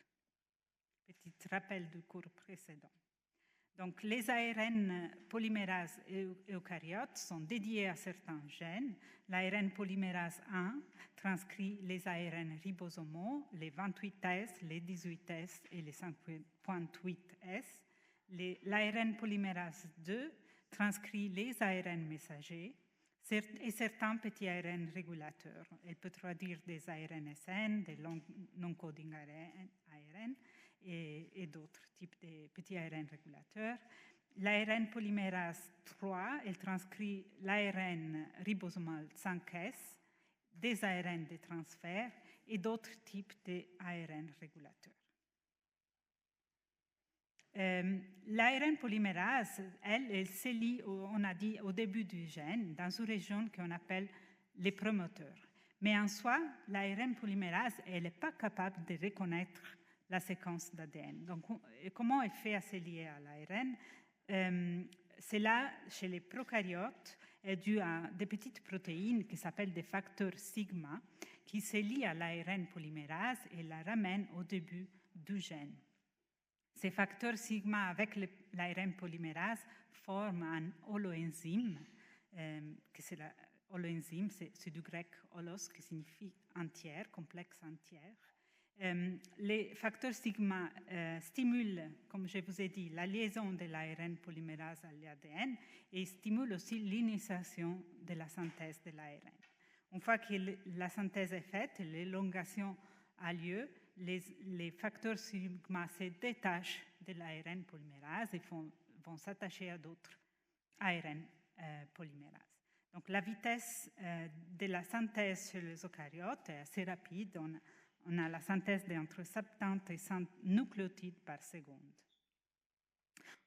Petit rappel du cours précédent. Donc, les ARN polymérases eucaryotes sont dédiés à certains gènes. L'ARN polymérase 1 transcrit les ARN ribosomaux, les 28S, les 18S et les 5.8S. L'ARN polymérase 2 transcrit les ARN messagers et certains petits ARN régulateurs. Elle peut traduire des ARN SN, des non-coding ARN et d'autres types de petits ARN régulateurs. L'ARN polymérase 3, elle transcrit l'ARN ribosomal 5S, des ARN de transfert et d'autres types d'ARN régulateurs. L'ARN polymérase, elle se lie, on a dit, au début du gène, dans une région qu'on appelle les promoteurs. Mais en soi, l'ARN polymérase, elle n'est pas capable de reconnaître la séquence d'ADN. Donc, comment elle fait à se lier à l'ARN? C'est là, chez les prokaryotes, est dû à des petites protéines qui s'appellent des facteurs sigma, qui se lient à l'ARN polymérase et la ramènent au début du gène. Ces facteurs sigma avec l'ARN polymérase forment un holoenzyme, holoenzyme, c'est du grec holos, qui signifie entière, complexe entière. Les facteurs sigma stimulent, comme je vous ai dit, la liaison de l'ARN polymérase à l'ADN et stimulent aussi l'initiation de la synthèse de l'ARN. Une fois que la synthèse est faite, l'élongation a lieu, les facteurs sigma se détachent de l'ARN polymérase et vont s'attacher à d'autres ARN polymérases. Donc la vitesse de la synthèse chez les eucaryotes est assez rapide. On a la synthèse d'entre 70 et 100 nucléotides par seconde.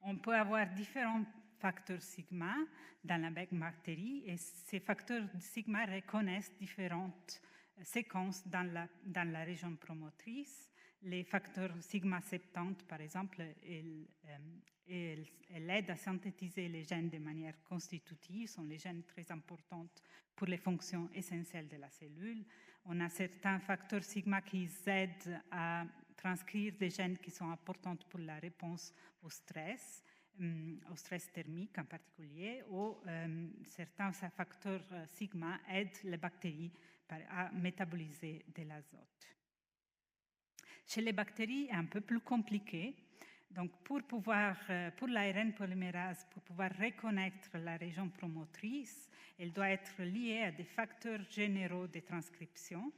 On peut avoir différents facteurs sigma dans la bactérie et ces facteurs sigma reconnaissent différentes séquences dans la région promotrice. Les facteurs sigma 70, par exemple, elles aident à synthétiser les gènes de manière constitutive, sont les gènes très importants pour les fonctions essentielles de la cellule. On a certains facteurs sigma qui aident à transcrire des gènes qui sont importants pour la réponse au stress thermique en particulier, ou certains facteurs sigma aident les bactéries à métaboliser de l'azote. Chez les bactéries, c'est un peu plus compliqué. Donc, pour l'ARN polymérase, pour pouvoir reconnaître la région promotrice, elle doit être liée à des facteurs généraux de transcription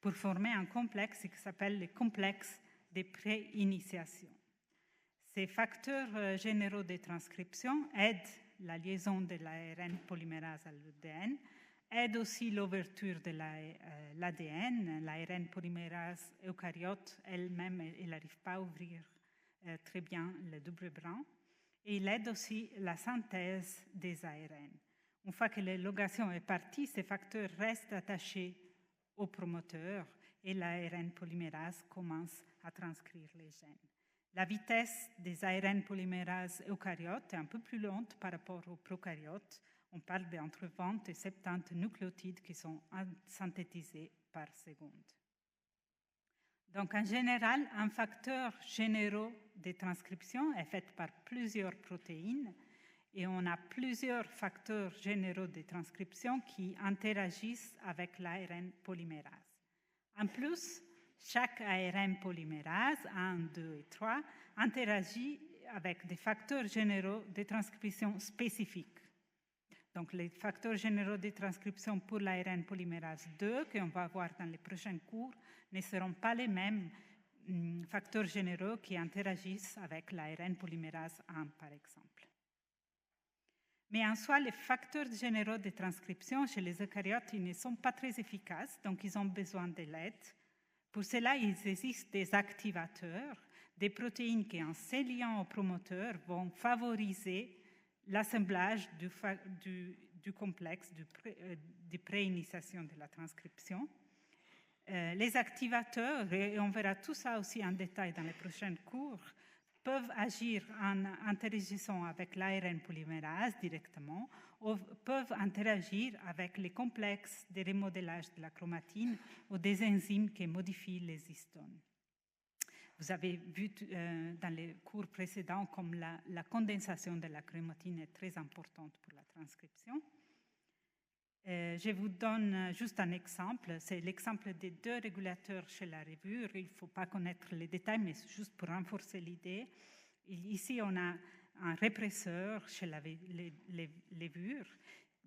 pour former un complexe qui s'appelle le complexe de pré-initiation. Ces facteurs généraux de transcription aident la liaison de l'ARN polymérase à l'ADN, aident aussi l'ouverture de l'ADN. L'ARN polymérase eucaryote elle-même, elle n'arrive pas à ouvrir très bien le double brin. Et il aide aussi la synthèse des ARN. Une fois que l'élongation est partie, ces facteurs restent attachés au promoteur et l'ARN polymérase commence à transcrire les gènes. La vitesse des ARN polymérase eucaryotes est un peu plus lente par rapport aux prokaryotes. On parle d'entre 20 et 70 nucléotides qui sont synthétisés par seconde. Donc, en général, un facteur généraux de transcription est fait par plusieurs protéines et on a plusieurs facteurs généraux de transcription qui interagissent avec l'ARN polymérase. En plus, chaque ARN polymérase, 1, 2 et 3, interagit avec des facteurs généraux de transcription spécifiques. Donc, les facteurs généraux de transcription pour l'ARN polymérase 2, qu'on va voir dans les prochains cours, ne seront pas les mêmes facteurs généraux qui interagissent avec l'ARN polymérase 1, par exemple. Mais en soi, les facteurs généraux de transcription chez les eucaryotes ne sont pas très efficaces, donc ils ont besoin de l'aide. Pour cela, il existe des activateurs, des protéines qui, en se liant au promoteur, vont favoriser l'assemblage du complexe de pré-initiation de la transcription. Les activateurs, et on verra tout ça aussi en détail dans les prochains cours, peuvent agir en interagissant avec l'ARN polymérase directement ou peuvent interagir avec les complexes de remodélage de la chromatine ou des enzymes qui modifient les histones. Vous avez vu dans les cours précédents comme la condensation de la chromatine est très importante pour la transcription. Je vous donne juste un exemple. C'est l'exemple des 2 régulateurs chez la levure. Il ne faut pas connaître les détails, mais c'est juste pour renforcer l'idée. Ici, on a un répresseur chez la levure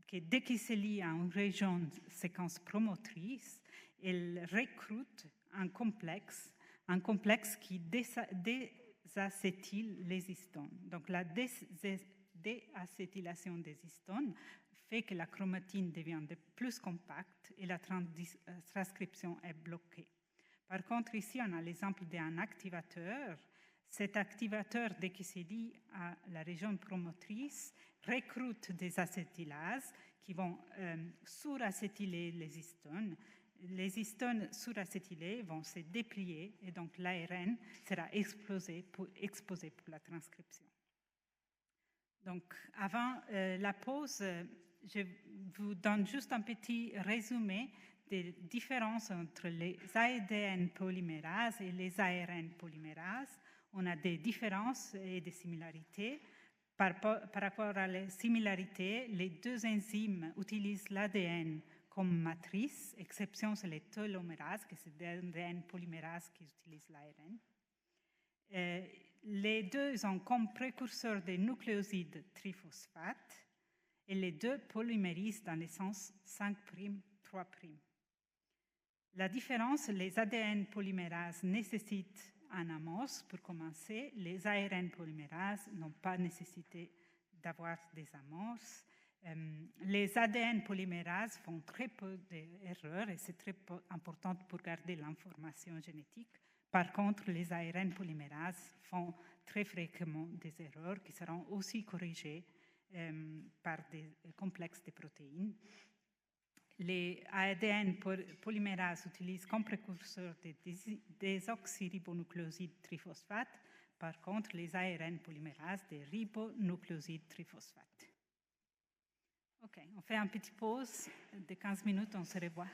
qui, dès qu'il se lie à une région de séquence promotrice, il recrute un complexe qui désacétyle les histones. Donc, la déacétylation des histones fait que la chromatine devient de plus compacte et la transcription est bloquée. Par contre, ici, on a l'exemple d'un activateur. Cet activateur, dès qu'il se lie à la région promotrice, recrute des acétylases qui vont suracétyler les histones. Les histones suracétylées vont se déplier et donc l'ARN sera exposé pour la transcription. Donc, avant la pause, je vous donne juste un petit résumé des différences entre les ADN polymérases et les ARN polymérases. On a des différences et des similarités. Par rapport à les similarités, les 2 enzymes utilisent l'ADN comme matrice, exception c'est les telomérases, que c'est l'ADN polymérase qui utilise l'ARN. Les 2 ont comme précurseur des nucléosides triphosphate et les 2 polymérisent dans les sens 5', 3'. La différence, les ADN polymérases nécessitent un amorce pour commencer. Les ARN polymérases n'ont pas nécessité d'avoir des amorces. Les ADN polymérases font très peu d'erreurs et c'est très important pour garder l'information génétique. Par contre, les ARN polymérases font très fréquemment des erreurs qui seront aussi corrigées par des complexes de protéines. Les ADN polymérases utilisent comme précurseur des désoxyribonucléosides triphosphate. Par contre, les ARN polymérases des ribonucléosides triphosphate. OK, on fait une petite pause de 15 minutes, on se revoit.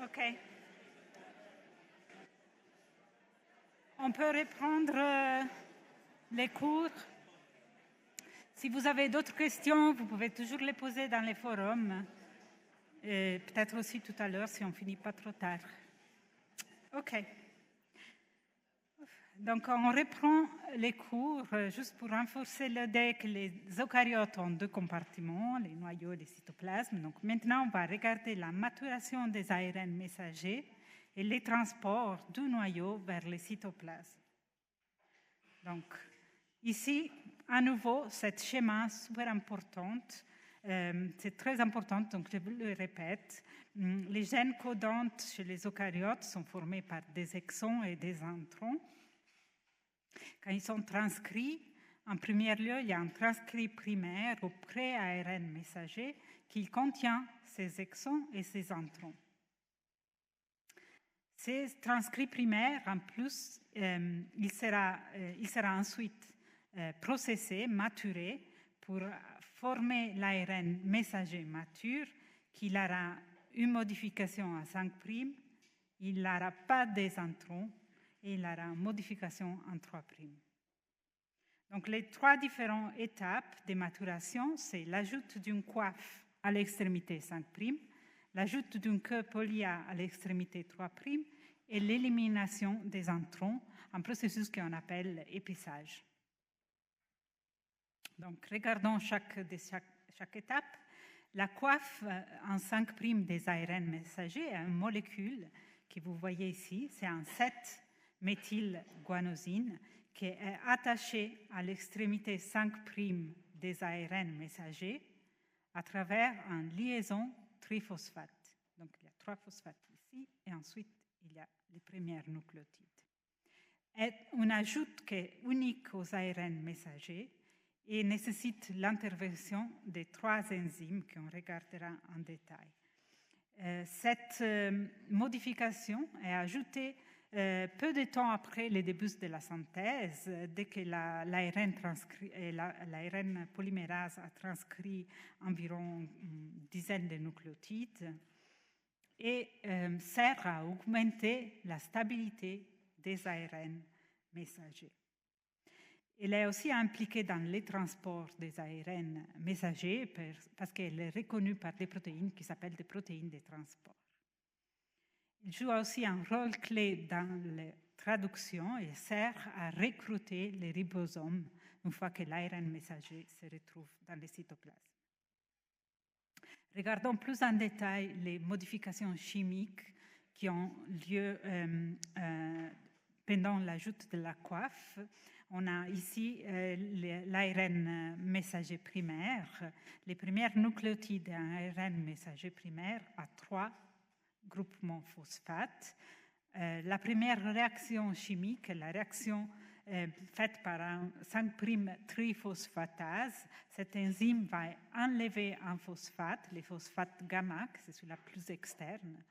OK. On peut reprendre les cours. Si vous avez d'autres questions, vous pouvez toujours les poser dans les forums. Et peut-être aussi tout à l'heure si on finit pas trop tard. OK. Donc, on reprend les cours juste pour renforcer l'idée que les eucaryotes ont deux compartiments, les noyaux et les cytoplasmes. Donc, maintenant, on va regarder la maturation des ARN messagers et les transports du noyau vers les cytoplasmes. Donc, ici, à nouveau, ce schéma super important, c'est très important, donc je vous le répète. Les gènes codants chez les eucaryotes sont formés par des exons et des introns. Quand ils sont transcrits, en premier lieu, il y a un transcrit primaire au pré-ARN messager qui contient ces exons et ces introns. Ces transcrits primaires, en plus, il sera ensuite processé, maturé, pour former l'ARN messager mature qui aura une modification à 5', il n'aura pas des introns et il aura une modification en 3'. Donc, les trois différentes étapes de maturation, c'est l'ajout d'une coiffe à l'extrémité 5', l'ajout d'une queue polia à l'extrémité 3' et l'élimination des introns, un processus qu'on appelle épissage. Donc, regardons chaque étape. La coiffe en 5' des ARN messagers est une molécule que vous voyez ici, c'est un 7-méthylguanosine qui est attaché à l'extrémité 5' des ARN messagers à travers une liaison triphosphate. Donc, il y a 3 phosphates ici et ensuite, il y a les premières nucléotides. Et un ajout qui est unique aux ARN messagers et nécessite l'intervention des 3 enzymes qu'on regardera en détail. Cette modification est ajoutée peu de temps après le début de la synthèse, dès que l'ARN polymérase a transcrit environ une dizaine de nucléotides et sert à augmenter la stabilité des ARN messagers. Elle est aussi impliquée dans les transports des ARN messagers parce qu'elle est reconnue par des protéines qui s'appellent des protéines de transport. Il joue aussi un rôle clé dans la traduction et sert à recruter les ribosomes une fois que l'ARN messager se retrouve dans le cytoplasme. Regardons plus en détail les modifications chimiques qui ont lieu pendant l'ajout de la coiffe. On a ici l'ARN messager primaire. Les premières nucléotides d'un ARN messager primaire à 3 groupements phosphates. La première réaction chimique, la réaction faite par un 5' triphosphatase. Cette enzyme va enlever un phosphate, le phosphate gamma, c'est celui-là plus externe.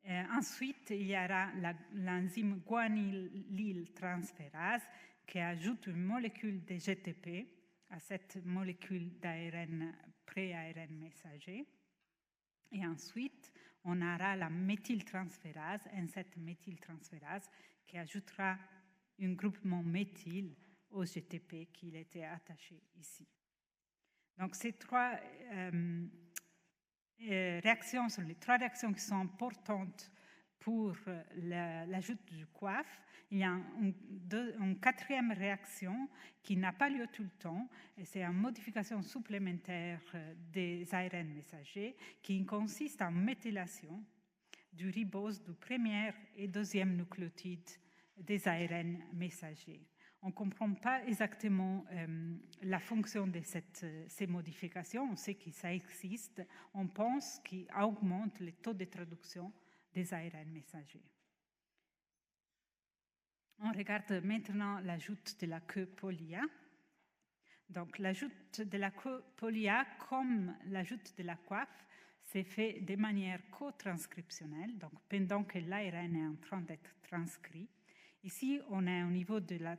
Ensuite, il y aura l'enzyme guanylyltransférase qui ajoute une molécule de GTP à cette molécule d'ARN pré-ARN messager. Et ensuite, on aura la méthyltransférase, cette méthyltransférase qui ajoutera un groupement méthyl au GTP qui était attaché ici. Donc, ces 3 réactions sont les 3 réactions qui sont importantes pour l'ajout du coiffe. Il y a une 4e réaction qui n'a pas lieu tout le temps, et c'est une modification supplémentaire des ARN messagers qui consiste en méthylation du ribose du premier et deuxième nucléotide des ARN messagers. On ne comprend pas exactement la fonction de ces modifications. On sait que ça existe. On pense qu'il augmente le taux de traduction des ARN messagers. On regarde maintenant l'ajout de la queue polia. Donc, l'ajout de la queue polia, comme l'ajout de la coiffe, c'est fait de manière co-transcriptionnelle, donc pendant que l'ARN est en train d'être transcrit. Ici, on est au niveau de la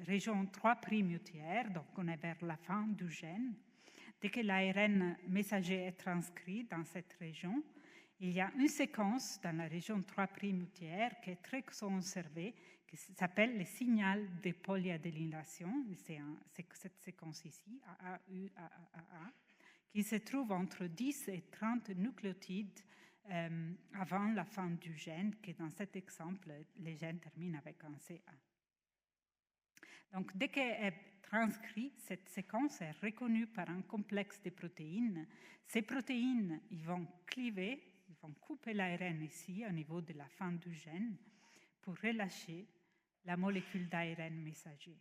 région 3' UTR, donc on est vers la fin du gène. Dès que l'ARN messager est transcrit dans cette région, Il y a une séquence dans la région 3' UTR qui est très conservée, qui s'appelle le signal de polyadénylation. C'est cette séquence ici, AAU, qui se trouve entre 10 et 30 nucléotides avant la fin du gène, que dans cet exemple, les gènes terminent avec un CA. Donc, dès qu'elle est transcrite, cette séquence est reconnue par un complexe de protéines. Ces protéines, ils vont cliver, ils vont couper l'ARN ici, au niveau de la fin du gène, pour relâcher la molécule d'ARN messager.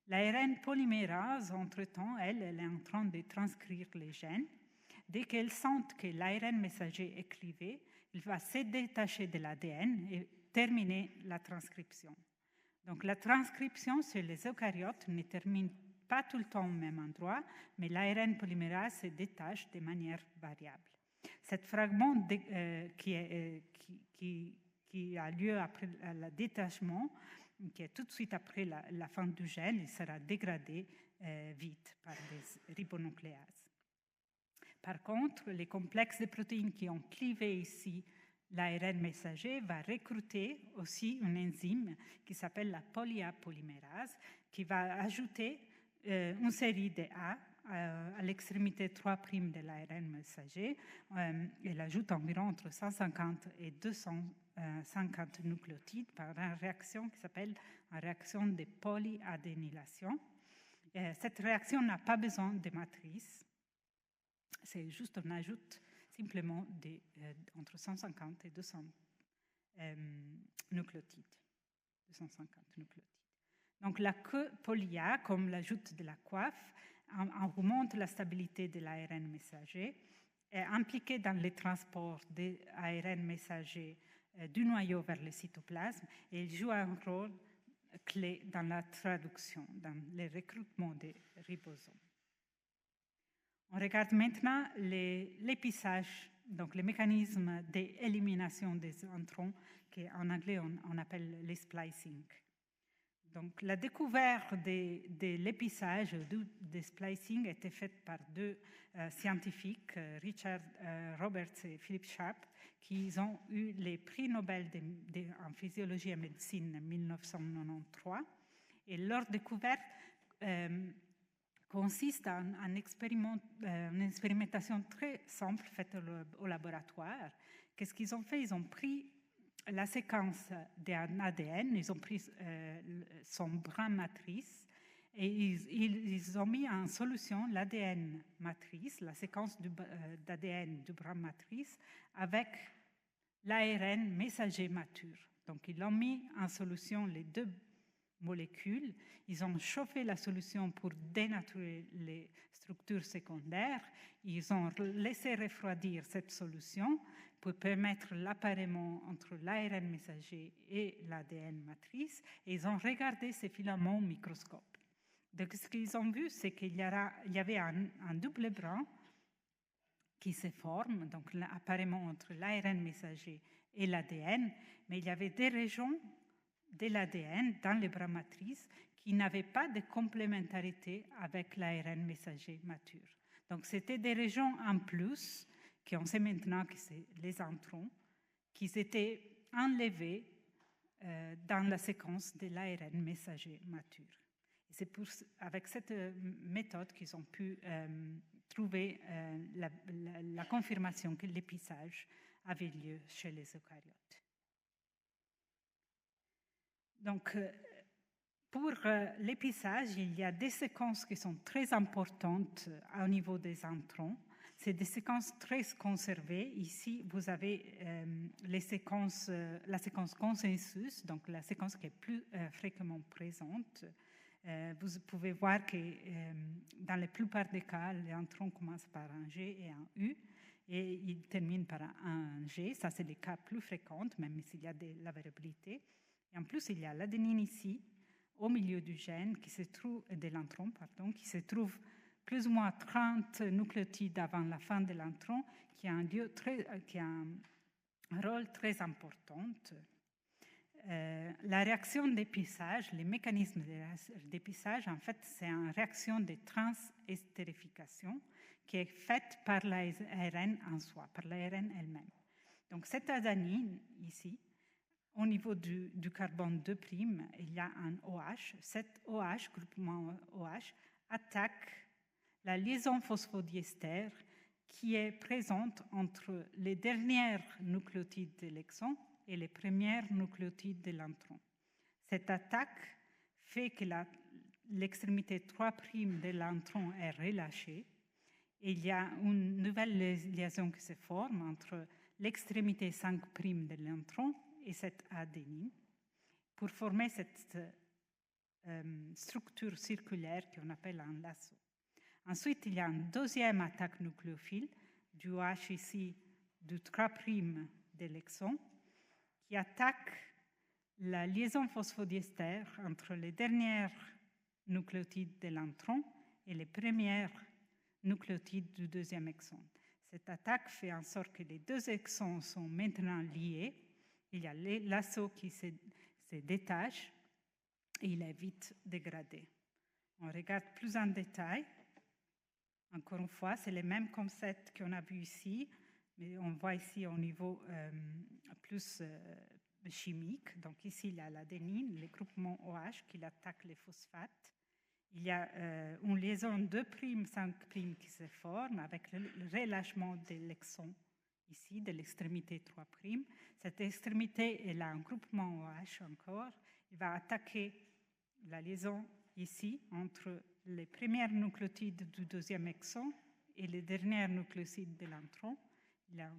L'ARN polymérase, entre-temps, elle est en train de transcrire les gènes. Dès qu'elle sent que l'ARN messager est clivé, il va se détacher de l'ADN et terminer la transcription. Donc la transcription sur les eucaryotes ne termine pas tout le temps au même endroit, mais l'ARN polymérase se détache de manière variable. Cet fragment qui a lieu après le détachement, qui est tout de suite après la fin du gène, il sera dégradé vite par des ribonucléases. Par contre, les complexes de protéines qui ont clivé ici l'ARN messager va recruter aussi une enzyme qui s'appelle la polyapolymérase, qui va ajouter une série de A à l'extrémité 3' de l'ARN messager. Elle ajoute environ entre 150 et 250 nucléotides par une réaction qui s'appelle une réaction de polyadénylation. Cette réaction n'a pas besoin de matrice. C'est juste on ajoute simplement entre 150 et 200 nucléotides. 250 nucléotides. Donc la queue polya, comme l'ajout de la coiffe, augmente la stabilité de l'ARN messager, est impliquée dans le transport de l'ARN messager du noyau vers le cytoplasme et il joue un rôle clé dans la traduction, dans le recrutement des ribosomes. On regarde maintenant l'épissage, donc le mécanisme d'élimination des introns, qu'en anglais on appelle le splicing. Donc la découverte de l'épissage, du splicing, a été faite par deux scientifiques, Richard Roberts et Philip Sharp, qui ont eu les prix Nobel en physiologie et médecine en 1993. Et leur découverte consiste en une expérimentation très simple faite au laboratoire. Qu'est-ce qu'ils ont fait? Ils ont pris la séquence d'un ADN, ils ont pris son brin matrice et ils ont mis en solution l'ADN matrice, la séquence d'ADN du brin matrice, avec l'ARN messager mature. Donc ils ont mis en solution les deux molécules, ils ont chauffé la solution pour dénaturer les structures secondaires, ils ont laissé refroidir cette solution pour permettre l'appareillement entre l'ARN messager et l'ADN matrice, et ils ont regardé ces filaments au microscope. Donc ce qu'ils ont vu, c'est qu'il y avait un double brin qui se forme, donc l'appareillement entre l'ARN messager et l'ADN, mais il y avait des régions de l'ADN dans les bras matrices qui n'avaient pas de complémentarité avec l'ARN messager mature. Donc c'était des régions en plus, qu'on sait maintenant que c'est les introns, qui étaient enlevés dans la séquence de l'ARN messager mature. Et c'est avec cette méthode qu'ils ont pu trouver la confirmation que l'épissage avait lieu chez les eucaryotes. Donc, pour l'épissage, il y a des séquences qui sont très importantes au niveau des introns. C'est des séquences très conservées. Ici, vous avez la séquence consensus, donc la séquence qui est plus fréquemment présente. Vous pouvez voir que dans la plupart des cas, l'intron commence par un G et un U, et il termine par un G. Ça, c'est les cas plus fréquents, même s'il y a de la variabilité. Et en plus, il y a l'adénine ici, au milieu du gène, de l'intron, qui se trouve plus ou moins 30 nucléotides avant la fin de l'intron, qui a un rôle très important. La réaction d'épissage, les mécanismes d'épissage, en fait, c'est une réaction de transestérification qui est faite par l'ARN en soi, par l'ARN elle-même. Donc cette adenine, ici, au niveau du carbone 2', il y a un OH. Cet OH, groupement OH, attaque la liaison phosphodiester qui est présente entre les dernières nucléotides de l'exon et les premières nucléotides de l'intron. Cette attaque fait que l'extrémité 3' de l'intron est relâchée et il y a une nouvelle liaison qui se forme entre l'extrémité 5' de l'intron et cette adénine pour former cette structure circulaire qu'on appelle un lasso. Ensuite, il y a une deuxième attaque nucléophile du OH ici du 3' de l'exon qui attaque la liaison phosphodiester entre les dernières nucléotides de l'intron et les premières nucléotides du deuxième exon. Cette attaque fait en sorte que les deux exons sont maintenant liés. Il y a les lasso qui se détachent et il est vite dégradé. On regarde plus en détail. Encore une fois, c'est les mêmes concepts qu'on a vus ici, mais on voit ici au niveau plus chimique. Donc ici, il y a l'adénine, les groupements OH qui attaquent les phosphates. Il y a une liaison 2', 5' qui se forme avec le relâchement de l'exon ici, de l'extrémité 3'. Cette extrémité, elle a un groupement OH encore. Il va attaquer la liaison ici entre les premières nucléotides du deuxième exon et les dernières nucléotides de l'intron.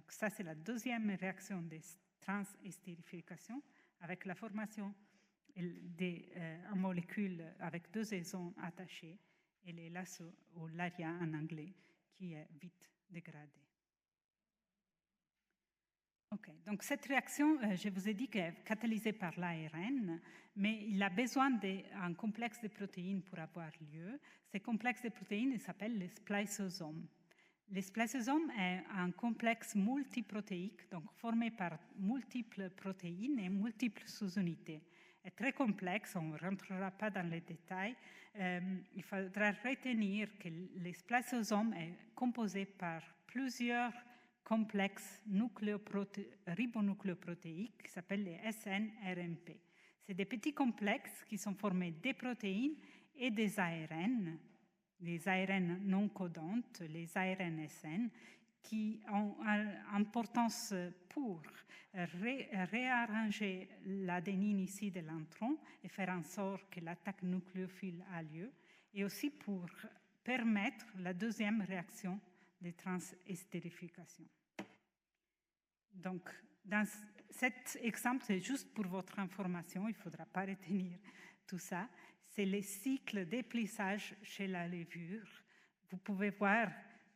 Ça, c'est la deuxième réaction de transestérification avec la formation des molécules avec deux exons attachés et les lasso ou l'ARIA en anglais qui est vite dégradée. Ok, donc cette réaction, je vous ai dit qu'elle est catalysée par l'ARN, mais il a besoin d'un complexe de protéines pour avoir lieu. Ce complexe de protéines s'appelle le spliceosome. Le spliceosome est un complexe multiprotéique, donc formé par multiples protéines et multiples sous-unités. Est très complexe, on ne rentrera pas dans les détails. Il faudra retenir que le spliceosome est composé par plusieurs complexes ribonucléoprotéiques qui s'appellent les SNRMP. C'est des petits complexes qui sont formés des protéines et des ARN non codantes, les ARN-SN, qui ont une importance pour réarranger l'adénine ici de l'intron et faire en sorte que l'attaque nucléophile a lieu, et aussi pour permettre la deuxième réaction de transestérification. Donc, dans cet exemple, c'est juste pour votre information, il ne faudra pas retenir tout ça. C'est le cycle d'éplissage chez la levure. Vous pouvez voir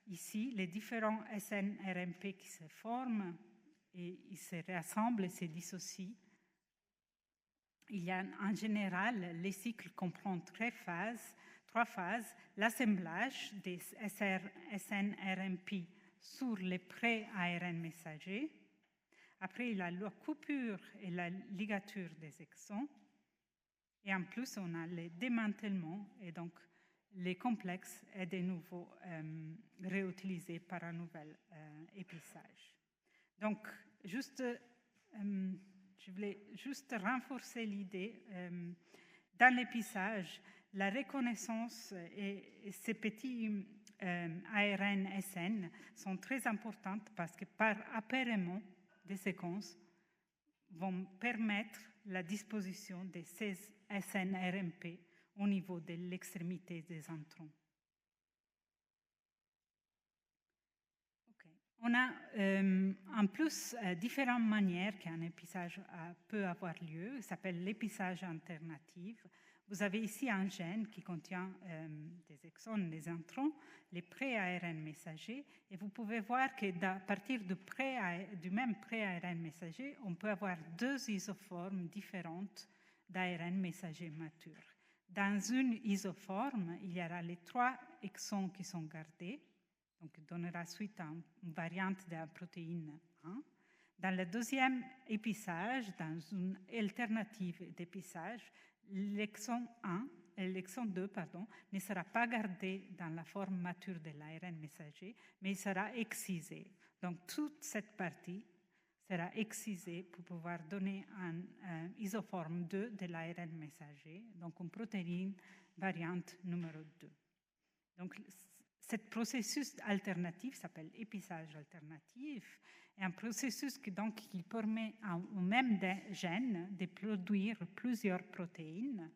ici les différents SNRMP qui se forment et ils se rassemblent et se dissocient. Il y a en général, les cycles comprennent trois phases. L'assemblage des SNRMP sur les pré-ARN messagers. Après, il y a la coupure et la ligature des exons. Et en plus, on a le démantèlement et donc les complexes est de nouveau réutilisé par un nouvel épissage. Donc, je voulais juste renforcer l'idée. Dans l'épissage, la reconnaissance et ces petits ARN-SN sont très importantes parce que par appareillement des séquences vont permettre la disposition de ces SNRMP au niveau de l'extrémité des introns. Okay. On a en plus différentes manières qu'un épissage peut avoir lieu. Ça s'appelle l'épissage alternatif. Vous avez ici un gène qui contient des exones, des introns, les pré-ARN messagers, et vous pouvez voir qu'à partir du même pré-ARN messager, on peut avoir deux isoformes différentes d'ARN messager matures. Dans une isoforme, il y aura les trois exons qui sont gardés, donc il donnera suite à une variante de la protéine 1. Dans le deuxième épissage, dans une alternative d'épissage, l'exon 1 et l'exon 2 ne sera pas gardé dans la forme mature de l'ARN messager, mais il sera excisé. Donc toute cette partie sera excisé pour pouvoir donner un isoforme 2 de l'ARN messager, donc une protéine variante numéro 2. Donc, ce processus alternatif s'appelle épissage alternatif, et un processus qui permet au même gène de produire plusieurs protéines.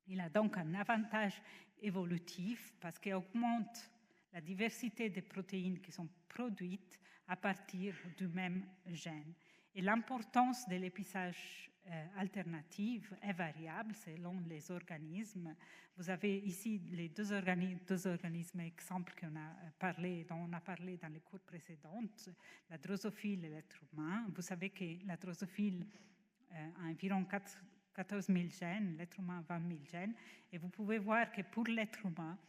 Il a donc un avantage évolutif parce qu'il augmente la diversité des protéines qui sont produites à partir du même gène. Et l'importance de l'épissage alternatif est variable selon les organismes. Vous avez ici les deux organismes exemples dont on a parlé dans les cours précédentes, la drosophile et l'être humain. Vous savez que la drosophile a environ 14 000 gènes, l'être humain 20 000 gènes, et vous pouvez voir que pour l'être humain,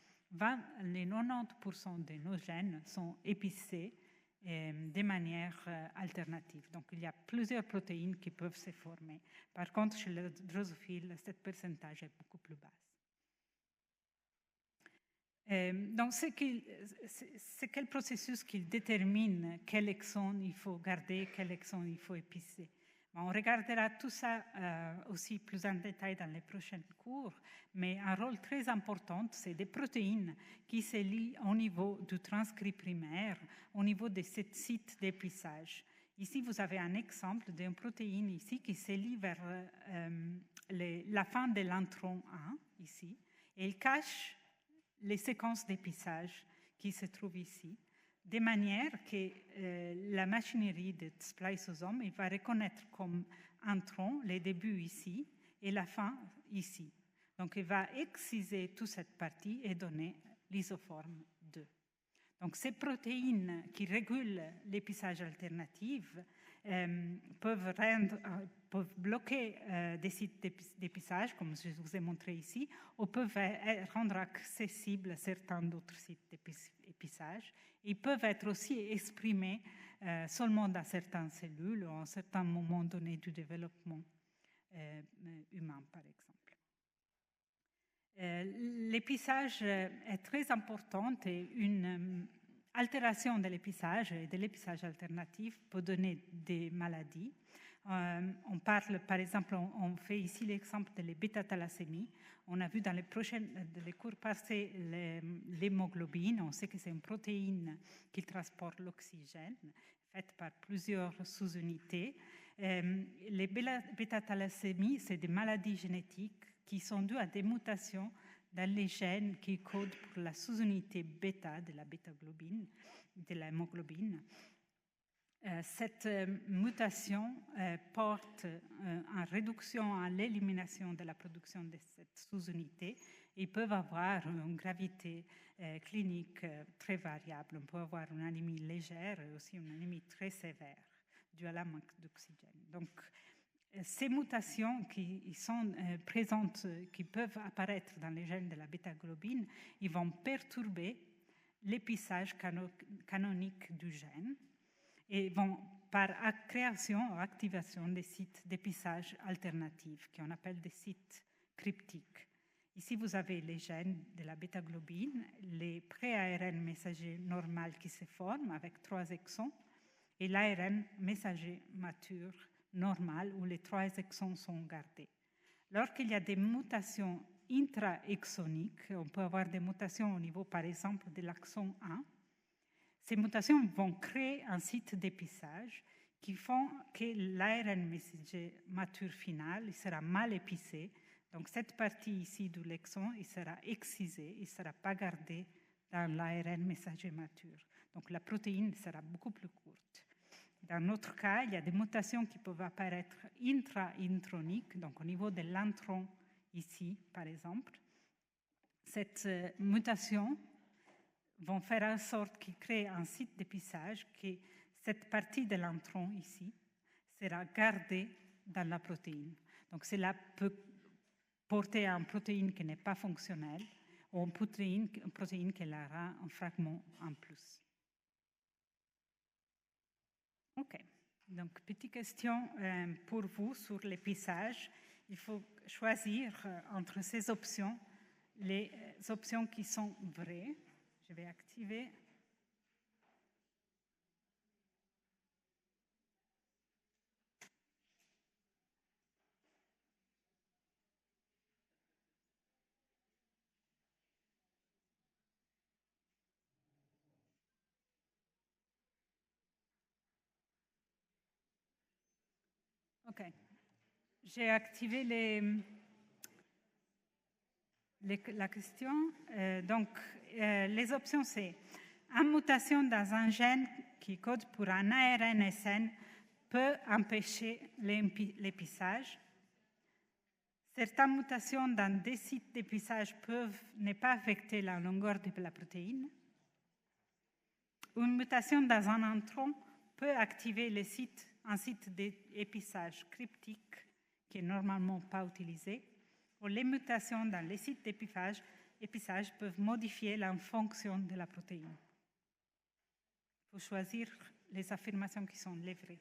les 90% de nos gènes sont épicés de manière alternative. Donc, il y a plusieurs protéines qui peuvent se former. Par contre, chez le drosophile, ce pourcentage est beaucoup plus bas. Donc, c'est quel processus qui détermine quel exon il faut garder, quel exon il faut épicer. On regardera tout ça aussi plus en détail dans les prochains cours, mais un rôle très important, c'est des protéines qui se lient au niveau du transcrit primaire, au niveau de ce site d'épissage. Ici, vous avez un exemple d'une protéine ici qui se lie vers la fin de l'intron 1, ici, et il cache les séquences d'épissage qui se trouvent ici, de manière que la machinerie de spliceosome il va reconnaître comme intron les débuts ici et la fin ici. Donc, il va exciser toute cette partie et donner l'isoforme 2. Donc, ces protéines qui régulent l'épissage alternatif peuvent bloquer des sites d'épissage, comme je vous ai montré ici, ou peuvent rendre accessibles certains d'autres sites d'épissage. Ils peuvent être aussi exprimés seulement dans certaines cellules ou à un certain moment donné du développement humain, par exemple. L'épissage est très important et une altération de l'épissage et de l'épissage alternatif peut donner des maladies. On parle, par exemple, on fait ici l'exemple de la bêta-thalassémie. On a vu dans les cours passés l'hémoglobine. On sait que c'est une protéine qui transporte l'oxygène, faite par plusieurs sous-unités. Les bêta-thalassémies, c'est des maladies génétiques qui sont dues à des mutations dans les gènes qui codent pour la sous-unité bêta de la bêta-globine, de l'hémoglobine. Cette mutation porte en réduction à l'élimination de la production de cette sous-unité. Ils peuvent avoir une gravité clinique très variable. On peut avoir une anémie légère et aussi une anémie très sévère due à la manque d'oxygène. Donc, ces mutations qui sont présentes, qui peuvent apparaître dans les gènes de la bêta-globine, ils vont perturber l'épissage canonique du gène et vont, par création ou activation des sites d'épissage alternatifs, qu'on appelle des sites cryptiques. Ici, vous avez les gènes de la bêta-globine, les pré-ARN messagers normaux qui se forment avec 3 exons et l'ARN messager mature normal où les 3 exons sont gardés. Lorsqu'il y a des mutations intra-exoniques, on peut avoir des mutations au niveau, par exemple, de l'axon 1, ces mutations vont créer un site d'épissage qui font que l'ARN messager mature final il sera mal épicé. Donc, cette partie ici de l'exon, il sera excisée, il ne sera pas gardé dans l'ARN messager mature. Donc, la protéine sera beaucoup plus courte. Dans notre cas, il y a des mutations qui peuvent apparaître intra-introniques, donc au niveau de l'intron ici, par exemple. Cette mutation vont faire en sorte qu'il crée un site d'épissage, que cette partie de l'intron ici sera gardée dans la protéine. Donc, cela peut porter à une protéine qui n'est pas fonctionnelle ou une protéine qui aura un fragment en plus. OK. Donc, petite question pour vous sur l'épissage. Il faut choisir entre ces options, les options qui sont vraies. Je vais activer. OK. J'ai activé la question. Donc, les options, c'est une mutation dans un gène qui code pour un ARN SN peut empêcher l'épissage. Certaines mutations dans des sites d'épissage peuvent ne pas affecter la longueur de la protéine. Une mutation dans un intron peut activer un site d'épissage cryptique qui n'est normalement pas utilisé. Ou les mutations dans les sites d'épissage peuvent modifier la fonction de la protéine. Il faut choisir les affirmations qui sont les vraies.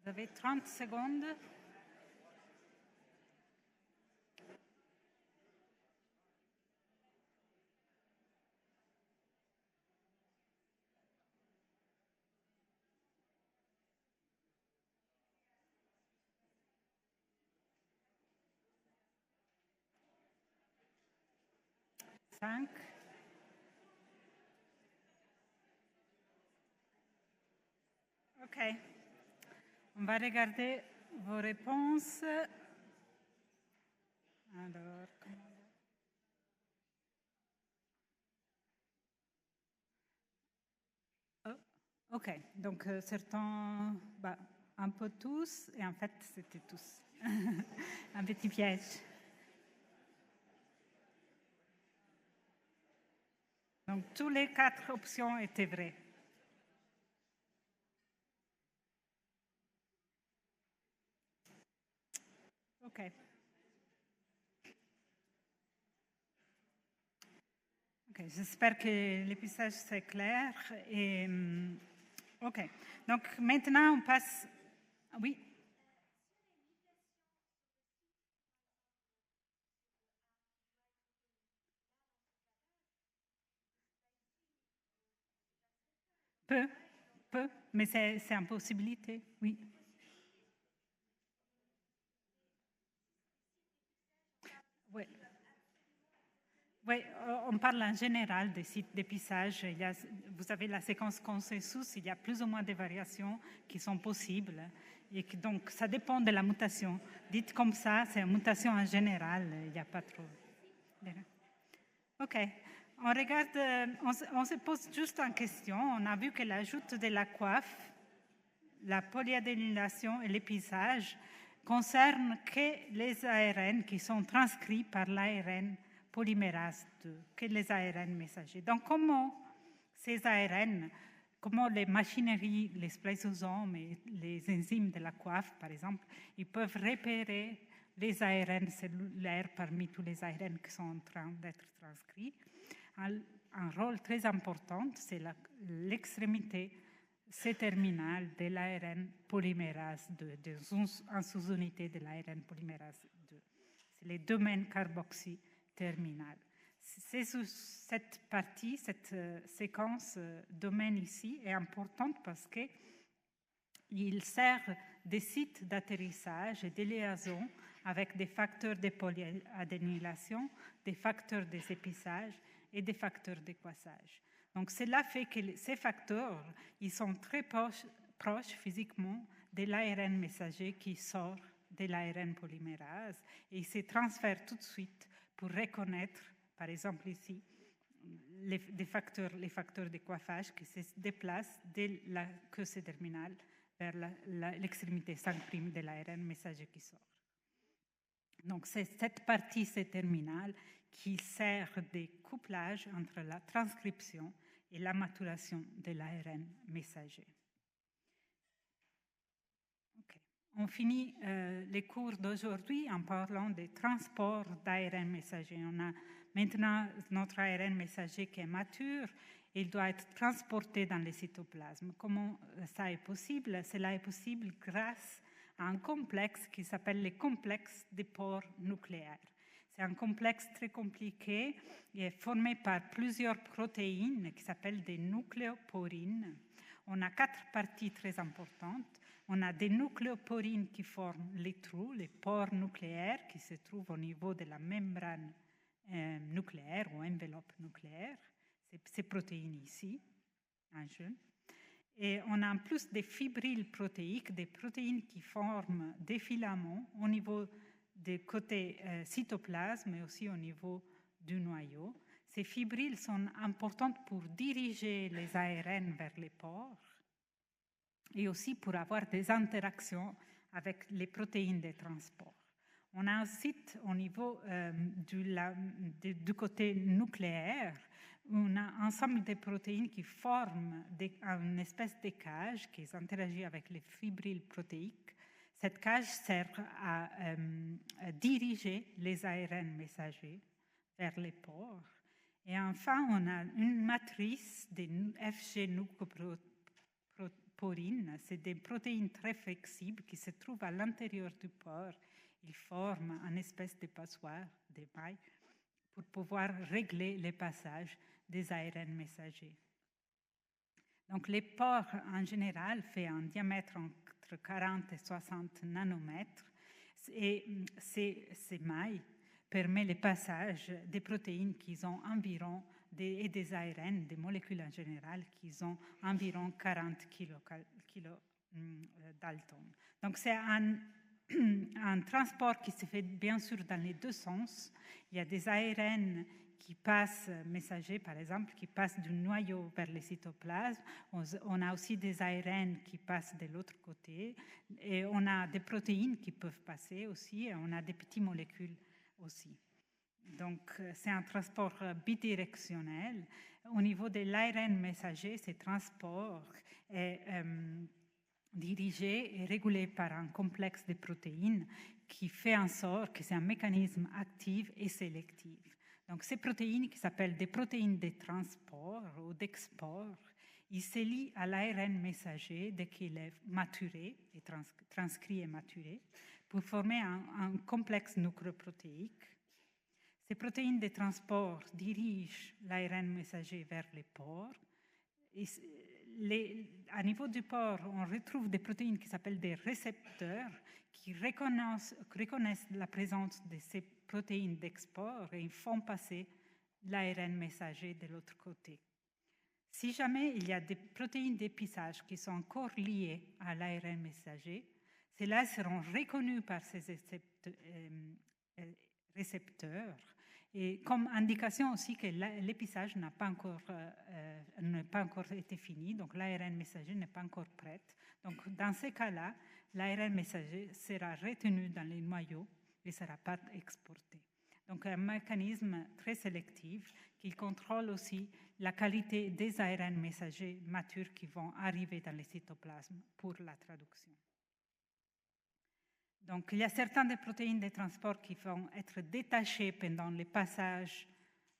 Vous avez 30 secondes. Cinq. OK. On va regarder vos réponses. Alors, OK. Donc, certains, un peu tous, et en fait, c'était tous. Un petit piège. Donc, toutes les 4 options étaient vraies. OK. OK, j'espère que l'épissage c'est clair. Et, OK. Donc, maintenant, on passe... Oui. Peu, mais c'est une possibilité, oui. Oui. Oui, on parle en général des sites d'épissage. Vous avez la séquence consensus, il y a plus ou moins de variations qui sont possibles. Et donc, ça dépend de la mutation. Dites comme ça, c'est une mutation en général, il n'y a pas trop. OK. On regarde, on se pose juste une question. On a vu que l'ajout de la coiffe, la polyadénylation et l'épissage concernent que les ARN qui sont transcrits par l'ARN polymérase 2, que les ARN messagers. Donc, comment ces ARN, comment les machineries, les spliceosomes et les enzymes de la coiffe, par exemple, ils peuvent repérer les ARN cellulaires parmi tous les ARN qui sont en train d'être transcrits. Un rôle très important, c'est l'extrémité C-terminal de l'ARN polymérase 2, en sous-unité de l'ARN polymérase 2. C'est les domaines carboxy terminal. C'est cette partie, cette séquence domaine ici est importante parce qu'il sert des sites d'atterrissage et de liaison avec des facteurs de polyadénylation, des facteurs des épissages et des facteurs de croissage. Donc cela fait que ces facteurs, ils sont très proches physiquement de l'ARN messager qui sort de l'ARN polymérase et ils se transfèrent tout de suite pour reconnaître, par exemple ici, les facteurs de coiffage qui se déplacent de la queue C-terminale vers l'extrémité 5' de l'ARN messager qui sort. Donc c'est cette partie C-terminale qui sert de couplage entre la transcription et la maturation de l'ARN messager. Okay. On finit les cours d'aujourd'hui en parlant des transports d'ARN messager. On a maintenant notre ARN messager qui est mature. Il doit être transporté dans le cytoplasme. Comment ça est possible? Cela est possible grâce à un complexe qui s'appelle le complexe des pores nucléaires. C'est un complexe très compliqué et est formé par plusieurs protéines qui s'appellent des nucléoporines. On a 4 parties très importantes. On a des nucléoporines qui forment les trous, les pores nucléaires qui se trouvent au niveau de la membrane nucléaire ou enveloppe nucléaire. C'est ces protéines ici, en jaune. Et on a en plus des fibrilles protéiques, des protéines qui forment des filaments au niveau du côté cytoplasme, mais aussi au niveau du noyau. Ces fibrilles sont importantes pour diriger les ARN vers les pores et aussi pour avoir des interactions avec les protéines de transport. On a un site au niveau du côté nucléaire où on a un ensemble de protéines qui forment une espèce de cage qui interagit avec les fibrilles protéiques. Cette cage sert à diriger les ARN messagers vers les pores. Et enfin, on a une matrice des FG nucléoporines. C'est des protéines très flexibles qui se trouvent à l'intérieur du pore. Ils forment une espèce de passoire, des mailles, pour pouvoir régler les passages des ARN messagers. Donc, les pores, en général, font un diamètre entre 40 et 60 nanomètres. Et ces mailles permettent le passage des protéines qui ont environ, et des ARN, des molécules en général, qui ont environ 40 kilodaltons. Donc, c'est un transport qui se fait bien sûr dans les deux sens. Il y a des ARN qui passent, messagers par exemple, qui passent du noyau vers le cytoplasme. On a aussi des ARN qui passent de l'autre côté. Et on a des protéines qui peuvent passer aussi. Et on a des petites molécules aussi. Donc, c'est un transport bidirectionnel. Au niveau de l'ARN messager, ce transport est dirigé et régulé par un complexe de protéines qui fait en sorte que c'est un mécanisme actif et sélectif. Donc, ces protéines qui s'appellent des protéines de transport ou d'export, ils se lient à l'ARN messager dès qu'il est maturé, et transcrit et maturé, pour former un complexe nucléoprotéique. Ces protéines de transport dirigent l'ARN messager vers les pores. À niveau du pore, on retrouve des protéines qui s'appellent des récepteurs qui reconnaissent la présence de ces protéines d'export et ils font passer l'ARN messager de l'autre côté. Si jamais il y a des protéines d'épissage qui sont encore liées à l'ARN messager, celles-là seront reconnues par ces récepteurs. Et comme indication aussi que l'épissage n'a pas encore été fini, donc l'ARN messager n'est pas encore prête. Donc dans ces cas-là, l'ARN messager sera retenu dans les noyaux et ne sera pas exporté. Donc un mécanisme très sélectif qui contrôle aussi la qualité des ARN messagers matures qui vont arriver dans le cytoplasme pour la traduction. Donc, il y a certaines des protéines de transport qui vont être détachées pendant le passage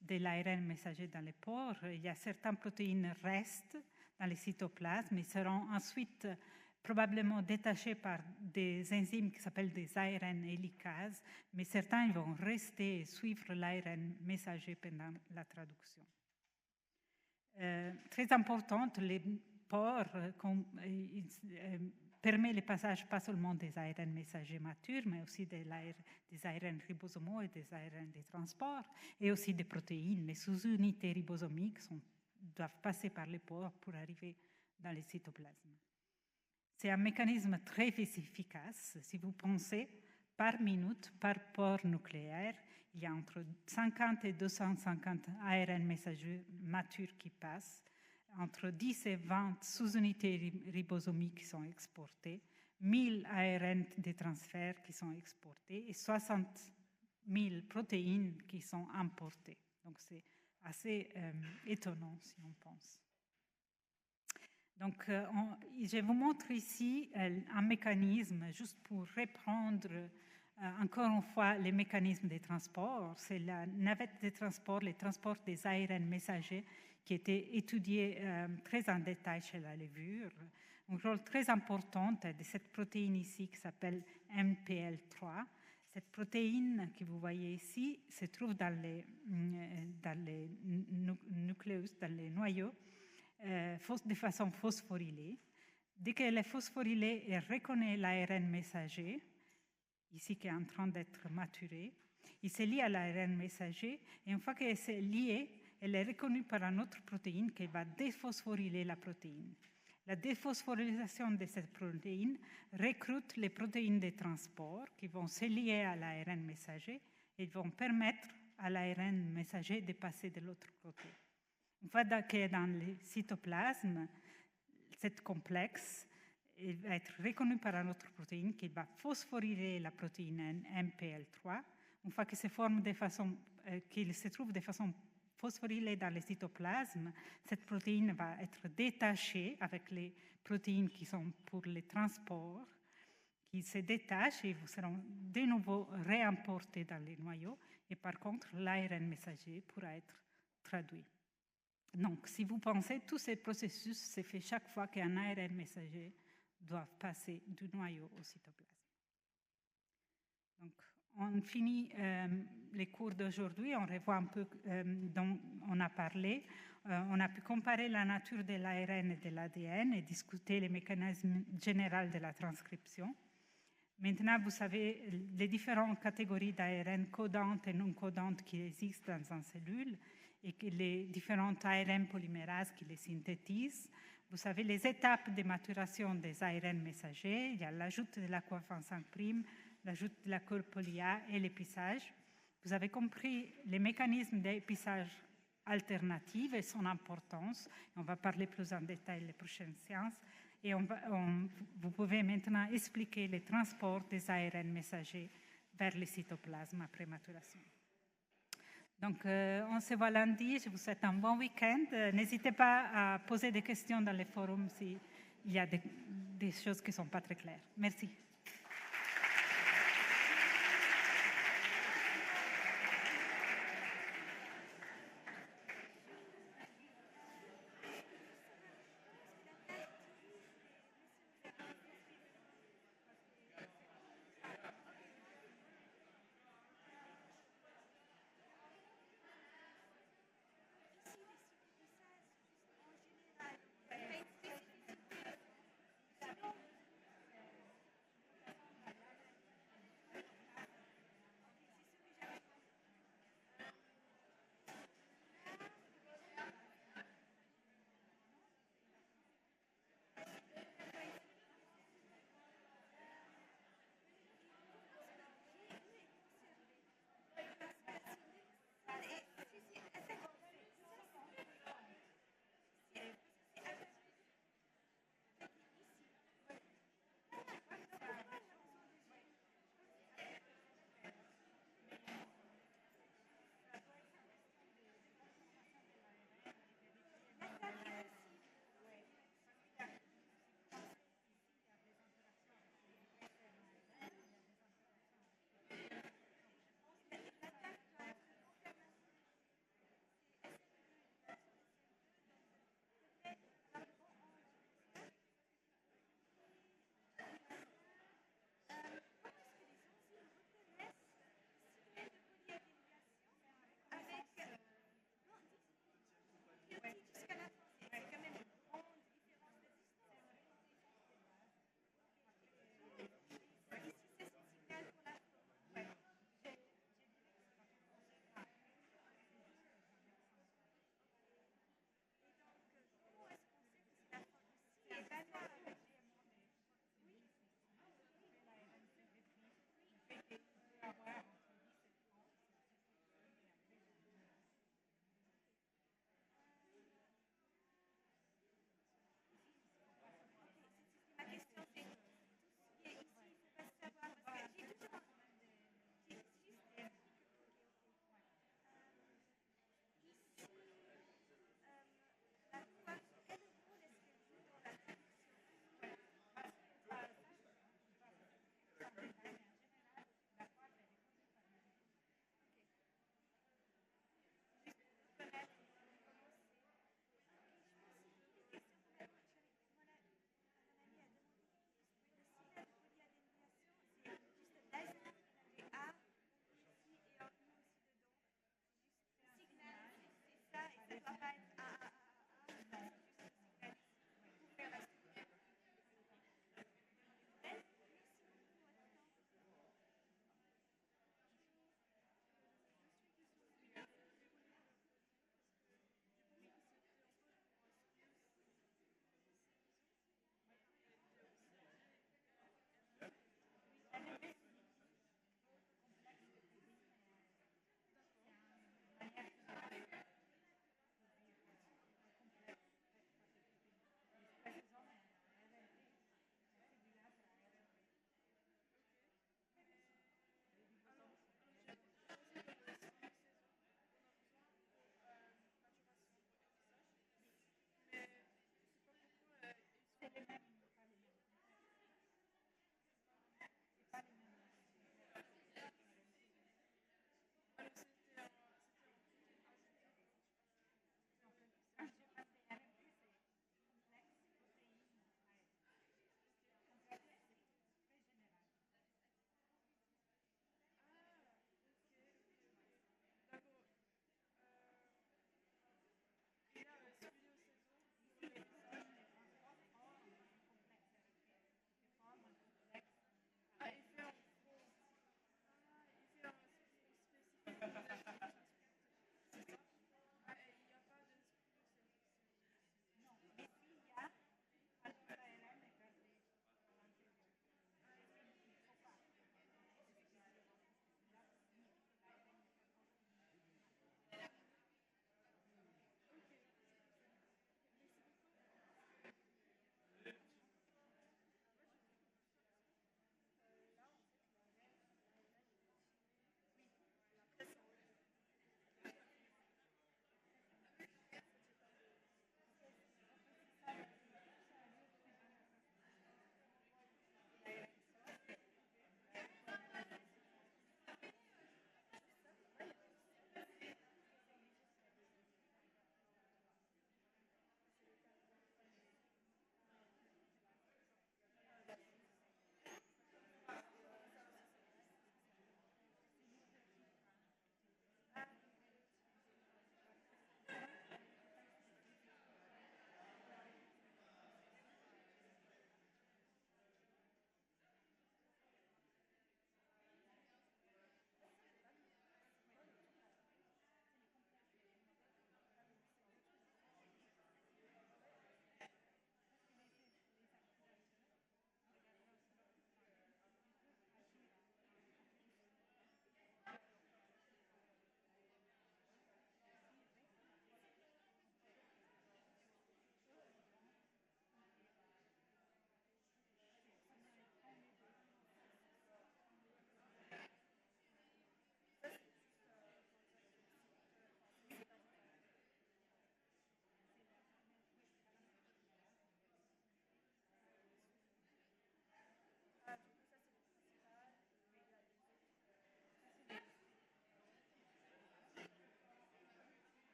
de l'ARN messager dans les pores. Il y a certaines protéines restent dans les cytoplasmes et seront ensuite probablement détachés par des enzymes qui s'appellent des ARN hélicases, mais certains vont rester et suivre l'ARN messager pendant la traduction. Très importante, les pores permettent le passage pas seulement des ARN messagers matures, mais aussi des ARN ribosomaux et des ARN de transport, et aussi des protéines. Les sous-unités ribosomiques doivent passer par les pores pour arriver dans les cytoplasmes. C'est un mécanisme très efficace. Si vous pensez, par minute, par pore nucléaire, il y a entre 50 et 250 ARN messagers matures qui passent, entre 10 et 20 sous-unités ribosomiques qui sont exportées, 1000 ARN de transfert qui sont exportés et 60 000 protéines qui sont importées. Donc c'est assez étonnant si on pense. Donc, je vous montre ici un mécanisme, juste pour reprendre encore une fois les mécanismes de transport. C'est la navette de transport, le transport des ARN messagers qui était étudié très en détail chez la levure. Un rôle très important de cette protéine ici qui s'appelle MPL3. Cette protéine que vous voyez ici se trouve dans les nucléus, dans les noyaux, de façon phosphorylée. Dès qu'elle est phosphorylée, elle reconnaît l'ARN messager, ici qui est en train d'être maturé. Il se lie à l'ARN messager et une fois qu'elle s'est liée, elle est reconnue par une autre protéine qui va déphosphoryler la protéine. La déphosphorylation de cette protéine recrute les protéines de transport qui vont se lier à l'ARN messager et vont permettre à l'ARN messager de passer de l'autre côté. Une fois qu'elle est dans le cytoplasme, cette complexe va être reconnue par une autre protéine qui va phosphoryler la protéine MPL3. Une fois qu'il se trouve de façon phosphorylée dans le cytoplasme, cette protéine va être détachée avec les protéines qui sont pour le transport, qui se détachent et vous seront de nouveau réimportés dans les noyaux. Et par contre, l'ARN messager pourra être traduit. Donc, si vous pensez, tous ces processus se fait chaque fois qu'un ARN messager doit passer du noyau au cytoplasme. Donc, on finit les cours d'aujourd'hui, on revoit un peu dont on a parlé. On a pu comparer la nature de l'ARN et de l'ADN et discuter les mécanismes généraux de la transcription. Maintenant, vous savez les différentes catégories d'ARN codantes et non codantes qui existent dans une cellule et que les différentes ARN polymérases qui les synthétisent. Vous savez les étapes de maturation des ARN messagers. Il y a l'ajout de la coiffe 5', l'ajout de la courbe poly-A et l'épissage. Vous avez compris les mécanismes d'épissage alternatifs et son importance. On va parler plus en détail les prochaines séances. Et vous pouvez maintenant expliquer le transport des ARN messagers vers le cytoplasme après maturation. Donc, on se voit lundi. Je vous souhaite un bon week-end. N'hésitez pas à poser des questions dans les forums s'il y a des choses qui ne sont pas très claires. Merci.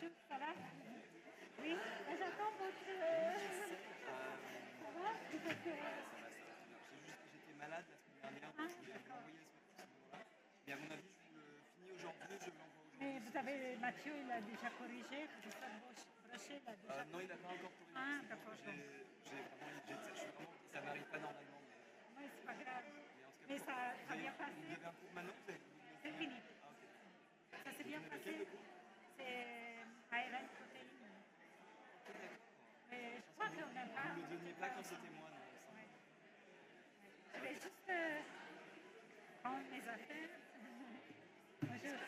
Bonjour, ça va? Oui, j'attends votre... Ça va? J'étais malade la semaine dernière, donc je voulais l'envoyer à ce moment-là. Mais à mon avis, je vous le finis aujourd'hui, je l'envoie aujourd'hui. Mais vous avez, Mathieu, il a déjà corrigé, que ça broché, il a déjà... Non, il n'a pas encore corrigé. Ah, d'accord. Ça n'arrive pas normalement. Oui, c'est pas grave. Mais Mais ça a bien passé. Vous avez un cours maintenant? C'est fini. Ah, ok. Ça s'est bien passé. C'est ARN protéines. Mais je crois qu'on n'a pas... Vous ne le donniez pas quand c'était moi, non? Ouais. Je vais juste prendre mes affaires. Bonjour.